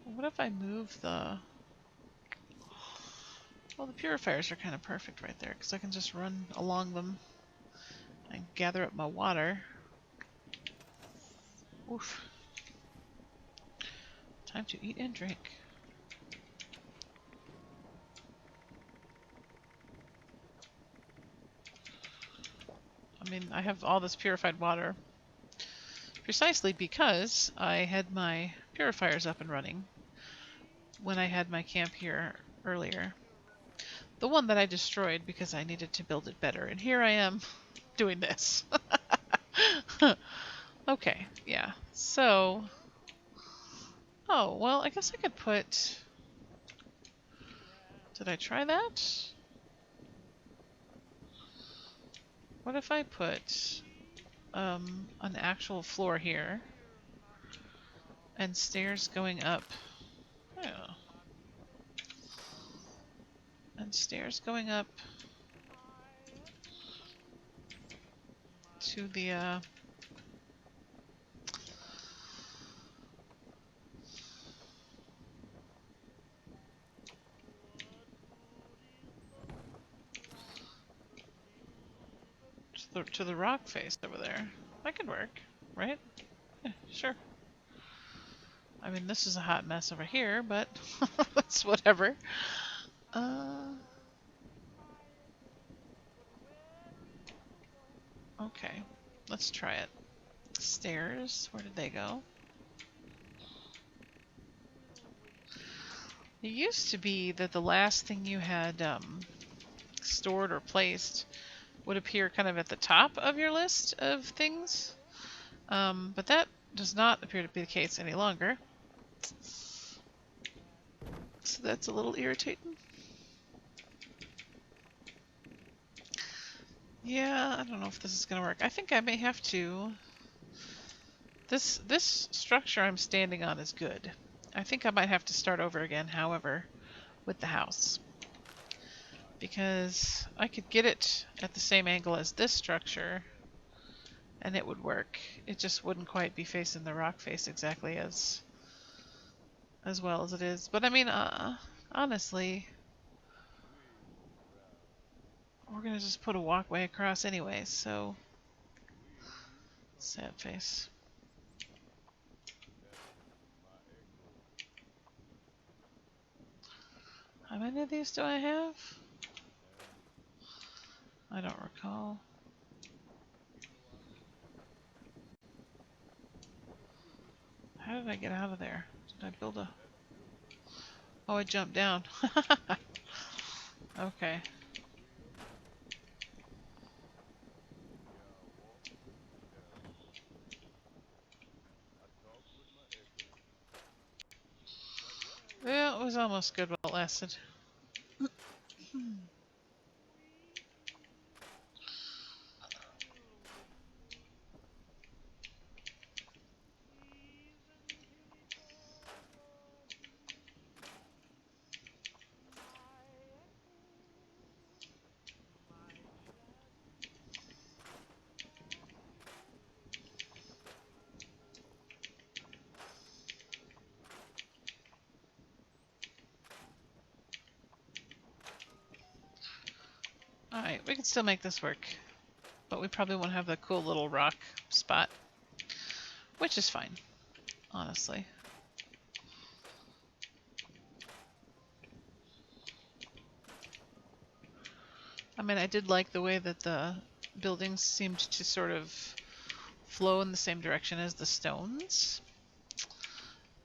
What if I move the... Well, the purifiers are kind of perfect right there, because I can just run along them and gather up my water. Oof. Time to eat and drink. I mean, I have all this purified water precisely because I had my purifiers up and running when I had my camp here earlier. The one that I destroyed because I needed to build it better, and here I am doing this. Okay, yeah, so... Oh, well, I guess I could put... Did I try that? What if I put an actual floor here and stairs going up? Oh. And stairs going up to the to the rock face over there. That could work, right? Yeah, sure. I mean, this is a hot mess over here, but that's whatever. Okay, let's try it. Stairs, where did they go? It used to be that the last thing you had stored or placed would appear kind of at the top of your list of things, but that does not appear to be the case any longer. So that's a little irritating. Yeah, I don't know if this is going to work. I think I may have to... This structure I'm standing on is good. I think I might have to start over again, however, with the house. Because I could get it at the same angle as this structure, and it would work. It just wouldn't quite be facing the rock face exactly as well as it is. But I mean, honestly, we're gonna just put a walkway across anyway, so... Sad face. How many of these do I have? I don't recall. How did I get out of there? Did I build a... Oh, I jumped down. Okay. Well, it was almost good while it lasted. Alright, we can still make this work. But we probably won't have the cool little rock spot. Which is fine, honestly. I mean, I did like the way that the buildings seemed to sort of flow in the same direction as the stones.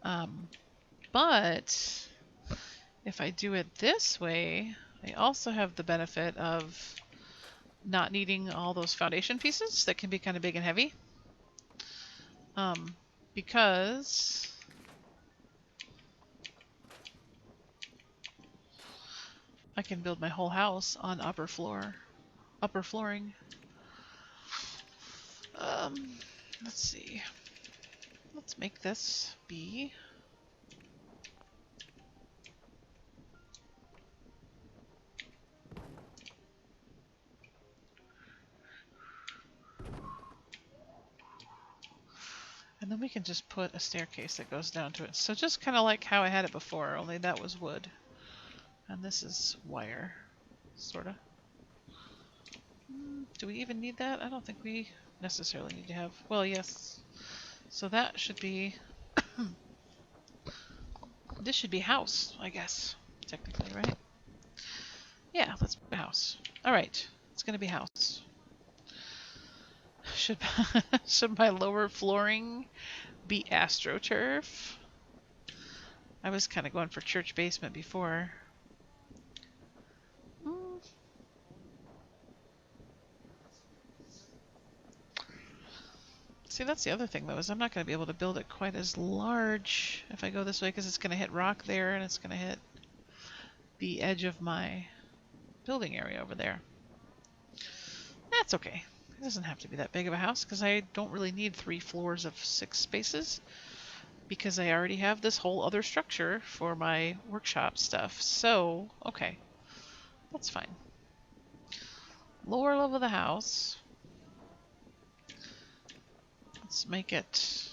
But if I do it this way, I also have the benefit of not needing all those foundation pieces that can be kind of big and heavy. Because I can build my whole house on upper flooring. Let's see. Let's make this be. And then we can just put a staircase that goes down to it. So just kind of like how I had it before, only that was wood. And this is wire, sort of. Do we even need that? I don't think we necessarily need to have... Well, yes. So that should be... This should be house, I guess. Technically, right? Yeah, let's put a house. Alright, it's going to be house. Should, should my lower flooring be AstroTurf? I was kind of going for church basement before. See, that's the other thing, though, is I'm not going to be able to build it quite as large if I go this way, because it's going to hit rock there, and it's going to hit the edge of my building area over there. That's okay. It doesn't have to be that big of a house, because I don't really need 3 floors of 6 spaces, because I already have this whole other structure for my workshop stuff. So, okay. That's fine. Lower level of the house. Let's make it...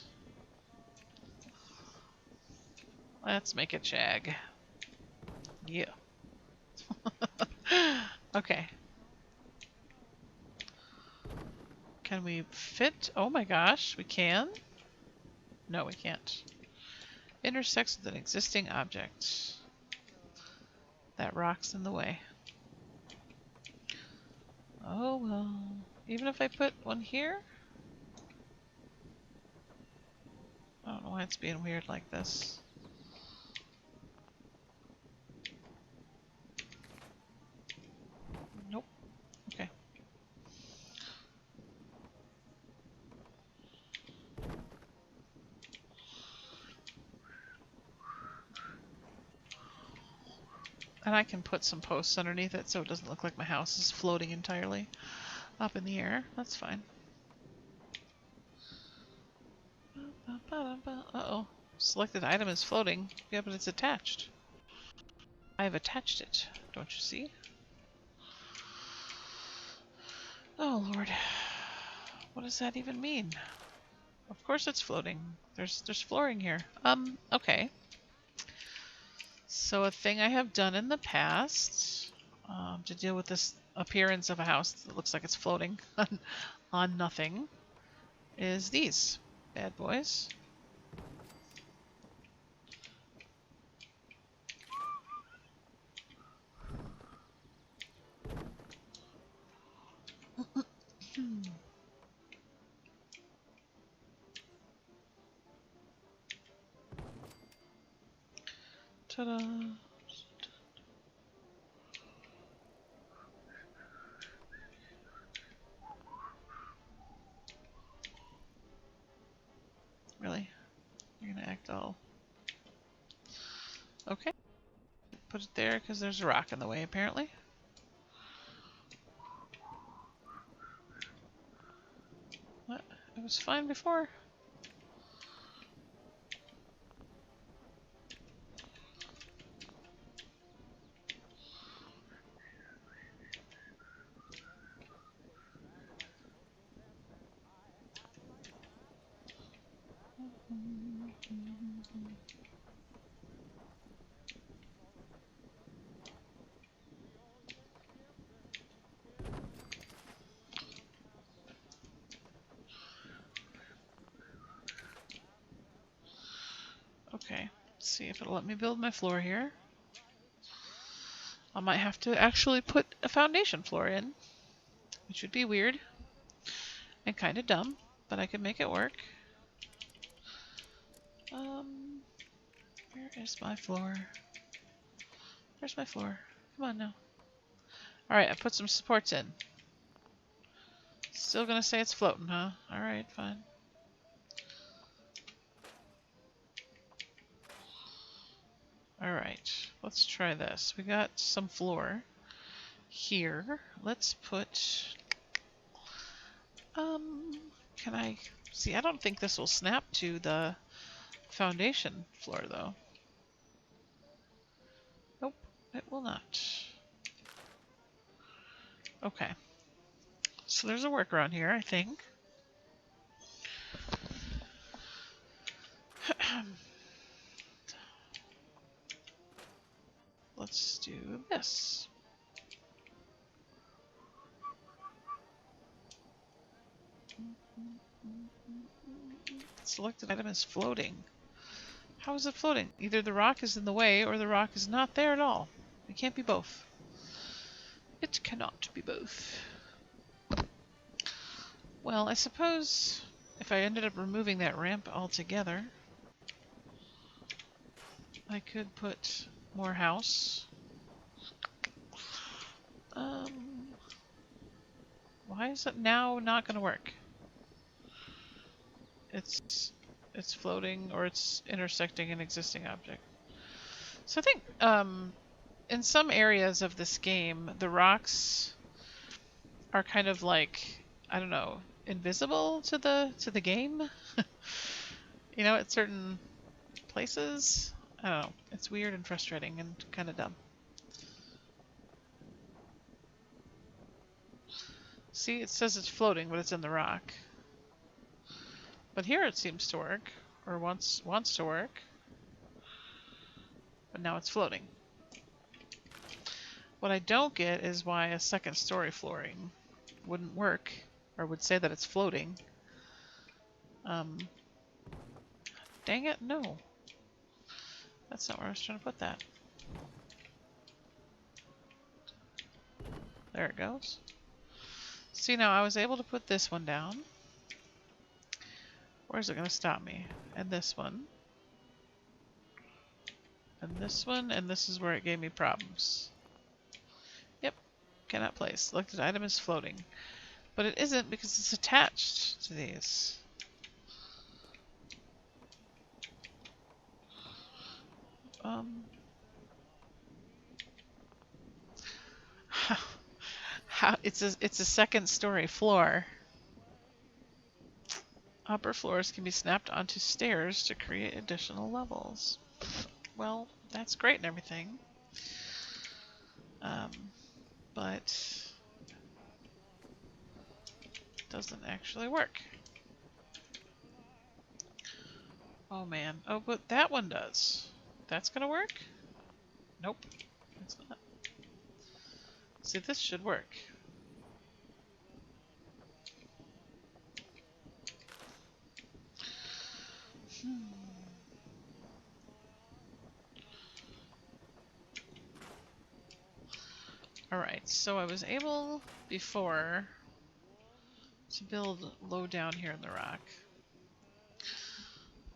Let's make it shag. Yeah. Okay. Can we fit? Oh my gosh, we can? No, we can't. Intersects with an existing object. That rock's in the way. Oh well. Even if I put one here? I don't know why it's being weird like this. Nope. Okay. And I can put some posts underneath it so it doesn't look like my house is floating entirely up in the air. That's fine. Uh-oh. Selected item is floating. Yeah, but it's attached. I've attached it. Don't you see? Oh, Lord. What does that even mean? Of course it's floating. There's flooring here. Okay. So a thing I have done in the past to deal with this appearance of a house that looks like it's floating on nothing is these bad boys. Ta-da! Really? You're gonna act all... Okay. Put it there because there's a rock in the way, apparently. What? It was fine before. Okay, let's see if it'll let me build my floor here. I might have to actually put a foundation floor in, which would be weird and kind of dumb, but I could make it work. Where is my floor? Where's my floor? Come on now. Alright, I put some supports in. Still gonna say it's floating, huh? Alright, fine. Alright, let's try this. We got some floor here. Let's put... can I... See, I don't think this will snap to the foundation floor, though. Nope, it will not. Okay. So there's a workaround here, I think. Let's do this. Selected item is floating. How is it floating? Either the rock is in the way or the rock is not there at all. It can't be both. It cannot be both. Well, I suppose if I ended up removing that ramp altogether, I could put more house. Why is it now not going to work? It's floating or it's intersecting an existing object. So I think in some areas of this game, the rocks are kind of like, I don't know, invisible to the game. You know, at certain places. I don't know. It's weird and frustrating and kind of dumb. See, it says it's floating, but it's in the rock. But here it seems to work, or wants to work. But now it's floating. What I don't get is why a second story flooring wouldn't work, or would say that it's floating. Dang it, no. That's not where I was trying to put that. There it goes. See, now I was able to put this one down. Where's it going to stop me? And this one. And this one, and this is where it gave me problems. Yep, cannot place. Selected item is floating. But it isn't because it's attached to these. It's a second story floor. Upper floors can be snapped onto stairs to create additional levels. Well, that's great and everything. But it doesn't actually work. Oh man. Oh, but that one does. That's gonna work? Nope. It's not. See, this should work. Alright, so I was able before to build low down here in the rock.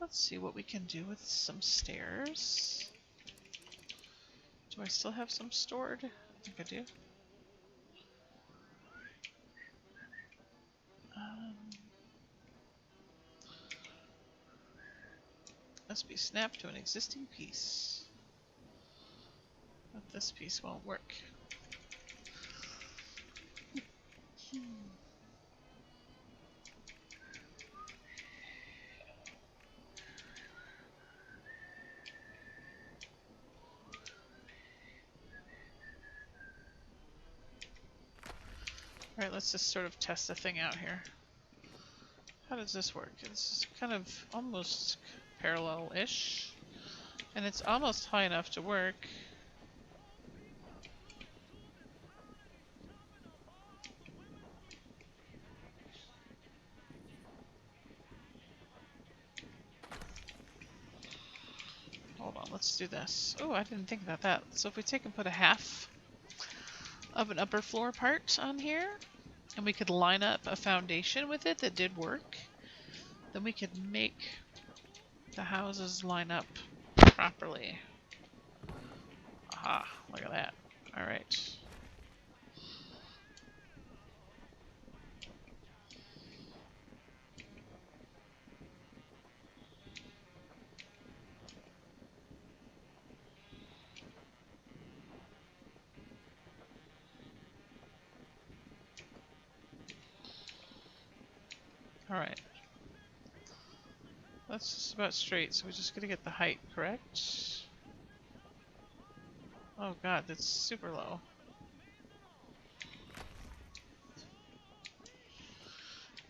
Let's see what we can do with some stairs. Do I still have some stored? I think I do. Must be snapped to an existing piece. But this piece won't work. Alright, let's just sort of test the thing out here. How does this work? It's kind of almost parallel-ish. And it's almost high enough to work. Hold on, let's do this. Oh, I didn't think about that. So if we take and put a half of an upper floor part on here, and we could line up a foundation with it that did work, then we could make the houses line up properly. Aha, look at that. Alright. Alright. That's just about straight, so we're just gonna get the height correct. Oh god, that's super low.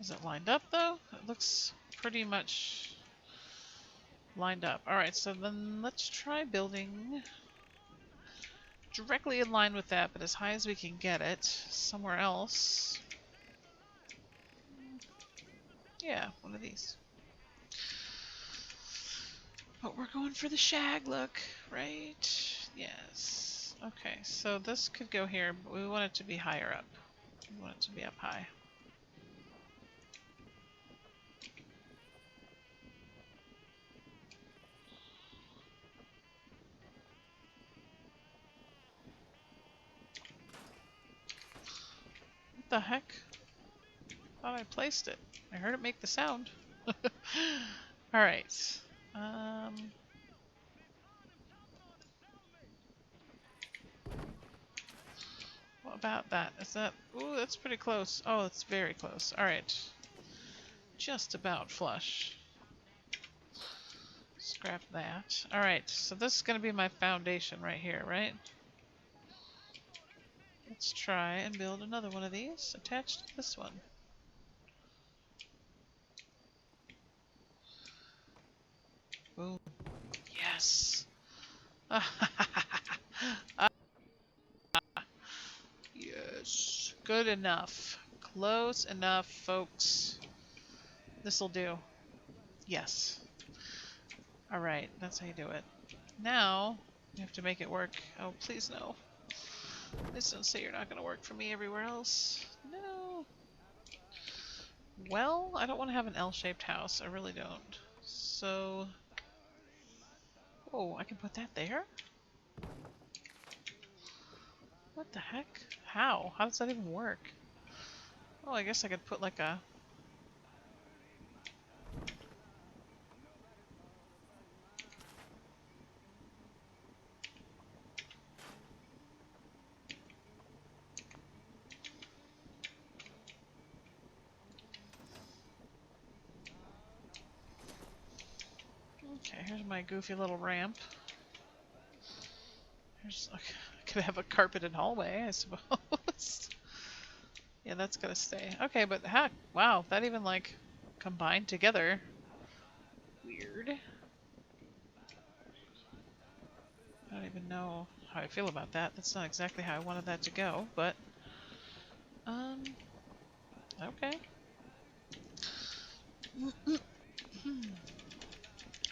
Is it lined up though? It looks pretty much lined up. Alright, so then let's try building directly in line with that, but as high as we can get it. Somewhere else. Yeah, one of these. But we're going for the shag look, right? Yes. Okay, so this could go here, but we want it to be higher up. We want it to be up high. What the heck? Thought I placed it. I heard it make the sound. Alright. What about that? Is that... Ooh, that's pretty close. Oh, it's very close. Alright. Just about flush. Scrap that. Alright, so this is going to be my foundation right here, right? Let's try and build another one of these attached to this one. Boom. Yes! Yes. Good enough. Close enough, folks. This'll do. Yes. Alright, that's how you do it. Now, you have to make it work. Oh, please no. Please don't say you're not going to work for me everywhere else. No. Well, I don't want to have an L-shaped house. I really don't. So... Oh, I can put that there? What the heck? How? How does that even work? Oh, I guess I could put like a... Okay, here's my goofy little ramp. Here's... I could have a carpeted hallway, I suppose. Yeah, that's gonna stay. Okay, but heck, wow, that even like combined together. Weird. I don't even know how I feel about that. That's not exactly how I wanted that to go, but okay.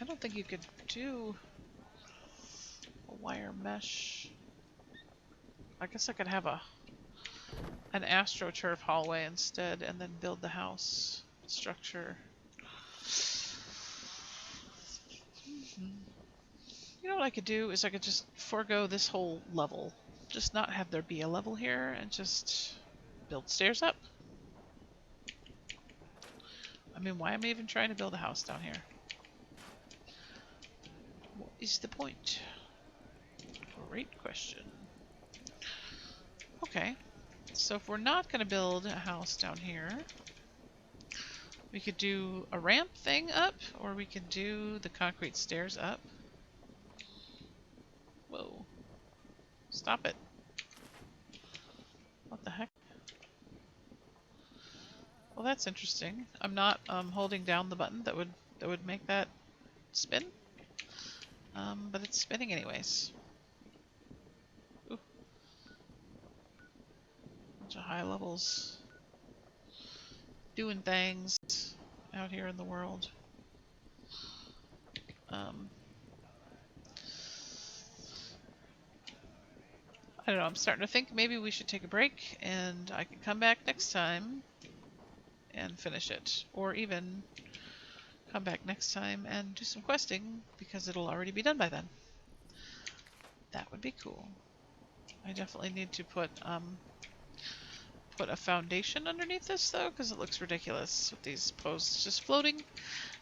I don't think you could do a wire mesh. I guess I could have an astroturf hallway instead and then build the house structure. You know what I could do is I could just forego this whole level. Just not have there be a level here and just build stairs up. I mean, why am I even trying to build a house down here? What is the point? Great question. Okay, so if we're not going to build a house down here, we could do a ramp thing up, or we could do the concrete stairs up. Whoa. Stop it. What the heck? Well, that's interesting. I'm not holding down the button that would make that spin. But it's spinning anyways. Ooh. Bunch of high levels doing things out here in the world. I don't know, I'm starting to think maybe we should take a break and I can come back next time and finish it. Or even come back next time and do some questing because it'll already be done by then. That would be cool. I definitely need to put a foundation underneath this though, because it looks ridiculous with these posts just floating,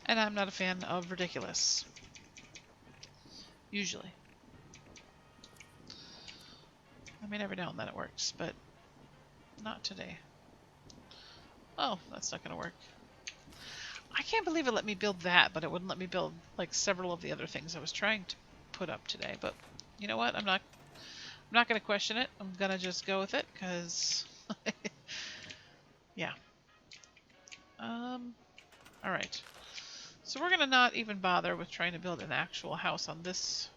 and I'm not a fan of ridiculous. Usually. I mean, every now and then it works, but not today. Oh, that's not gonna work. I can't believe it let me build that, but it wouldn't let me build like several of the other things I was trying to put up today. But you know what? I'm not going to question it. I'm going to just go with it because yeah. All right. So we're going to not even bother with trying to build an actual house on this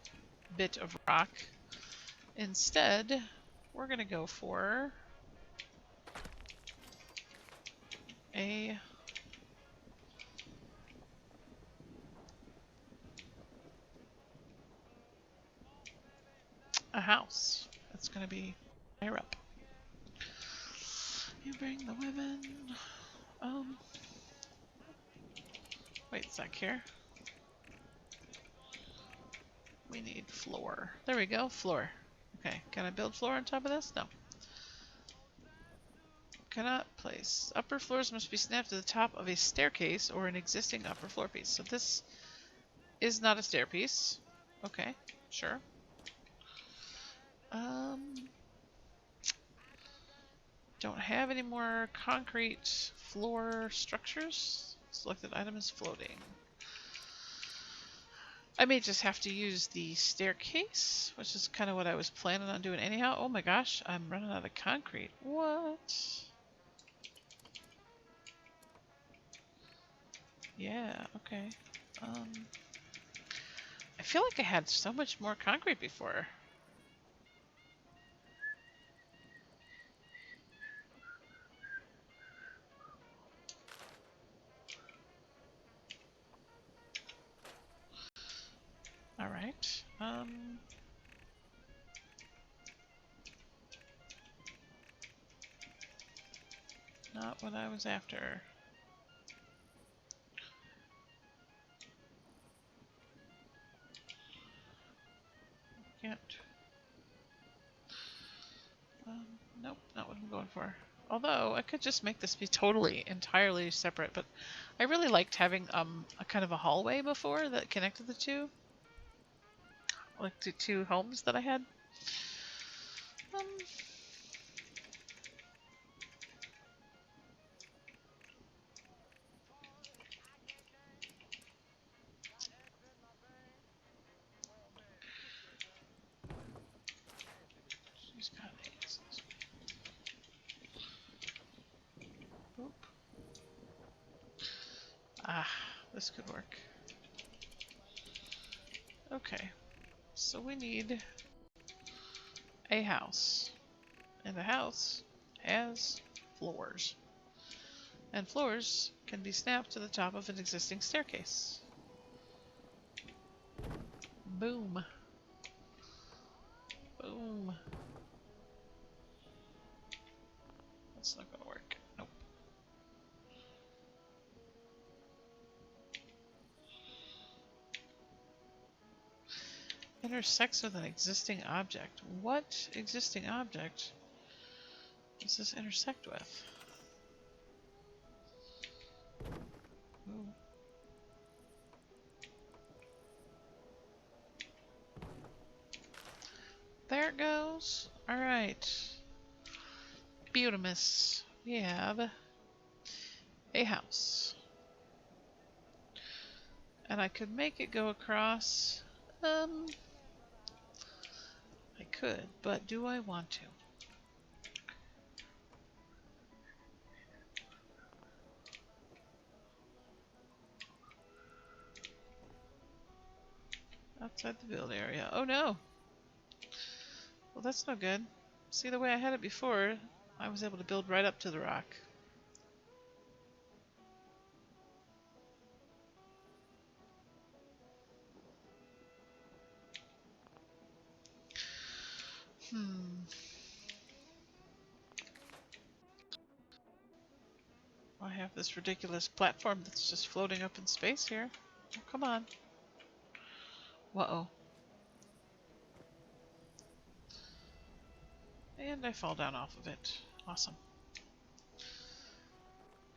bit of rock. Instead, we're going to go for a house. That's going to be higher up. You bring the women. Wait a sec here. We need floor. There we go, floor. Okay, can I build floor on top of this? No. Cannot place. Upper floors must be snapped to the top of a staircase or an existing upper floor piece. So this is not a stairpiece. Okay, sure. Don't have any more concrete floor structures. Selected item is floating. I may just have to use the staircase, which is kind of what I was planning on doing anyhow. Oh my gosh, I'm running out of concrete. What? Yeah, okay. I feel like I had so much more concrete before. Alright. Not what I was after. Can't. Nope, not what I'm going for. Although, I could just make this be totally, entirely separate, but I really liked having a kind of a hallway before that connected the two. Like the two homes that I had. She's got eggs. Oop. Ah, this could work. Okay, so we need a house. And the house has floors. And floors can be snapped to the top of an existing staircase. Boom. Boom. That's not gonna work. Nope. Intersects with an existing object. What existing object does this intersect with? Ooh. There it goes. Alright. Beautimus. We have a house. And I could make it go across. I could, but do I want to? Outside the build area. Oh no! Well, that's no good. See, the way I had it before, I was able to build right up to the rock. I have this ridiculous platform that's just floating up in space here. Oh, come on. Uh-oh. And I fall down off of it. Awesome.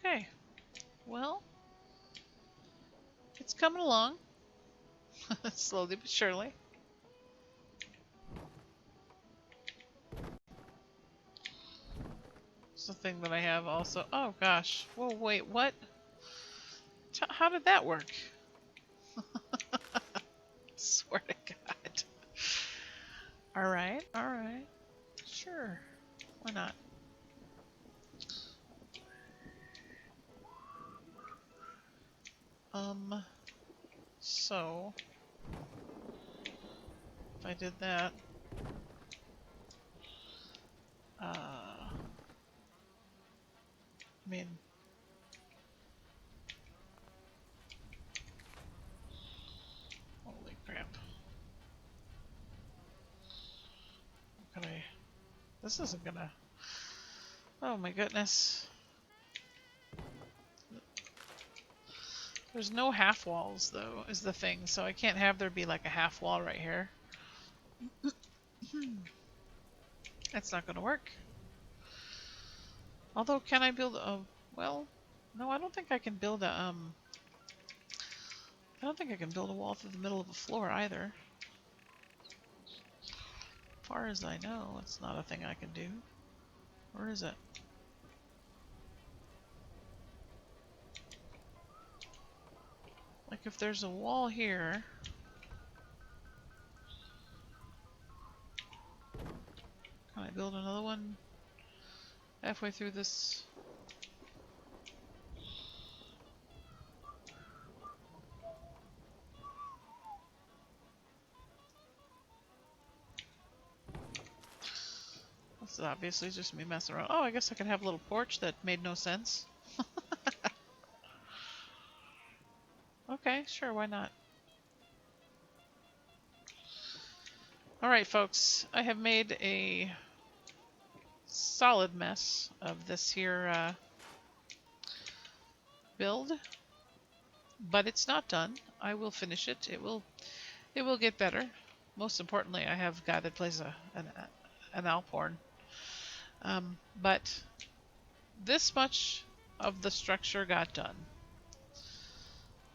Okay. Well, it's coming along. Slowly but surely. It's the thing that I have also. Oh gosh. Whoa, wait, what? How did that work? Swear to God. Alright, alright. Sure. Why not? So if I did that, I mean, holy crap. How can I? This isn't gonna. Oh my goodness. There's no half walls though, is the thing, so I can't have there be like a half wall right here. That's not gonna work. Although, can I build a? Well, no, I don't think I can build a I don't think I can build a wall through the middle of a floor either. As far as I know, it's not a thing I can do. Where is it? Like if there's a wall here, can I build another one halfway through this? This is obviously just me messing around. Oh, I guess I can have a little porch that made no sense. Okay, sure, why not? Alright, folks, I have made a solid mess of this here build, but it's not done. I will finish it. It will get better. Most importantly, I have got to place an Alphorn. But this much of the structure got done.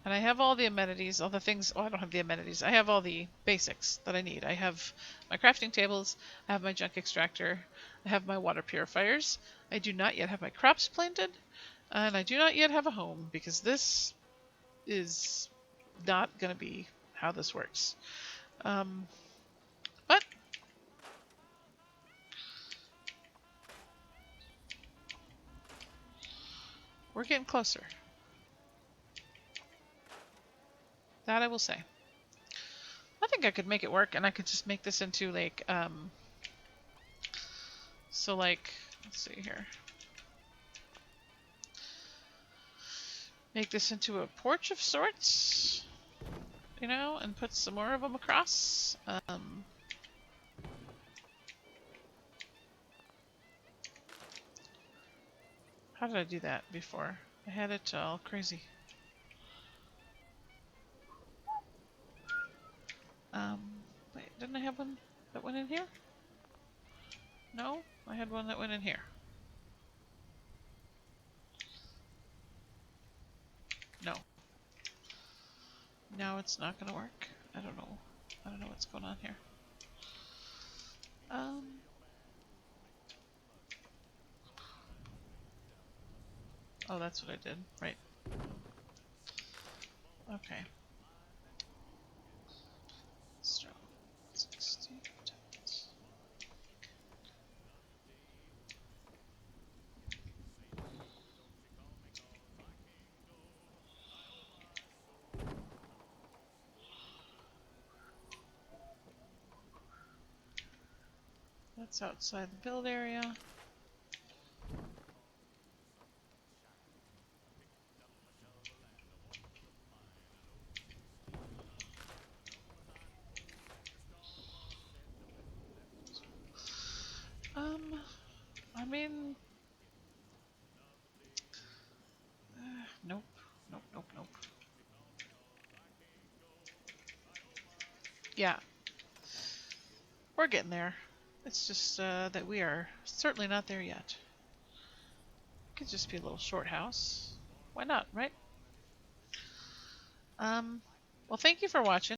And I have all the amenities, all the things. Oh, I don't have the amenities. I have all the basics that I need. I have my crafting tables. I have my junk extractor. I have my water purifiers. I do not yet have my crops planted. And I do not yet have a home because this is not going to be how this works. But we're getting closer. That I will say. I think I could make it work, and I could just make this into like, so like, let's see here. Make this into a porch of sorts, you know, and put some more of them across. How did I do that before? I had it all crazy. Wait, didn't I have one that went in here? No, I had one that went in here. No. Now it's not gonna work. I don't know. I don't know what's going on here. Oh, that's what I did. Right. Okay. Let's try 60 times. That's outside the build area. I mean, nope, nope, nope, nope. Yeah, we're getting there. It's just that we are certainly not there yet. It could just be a little short house. Why not, right? Well, thank you for watching.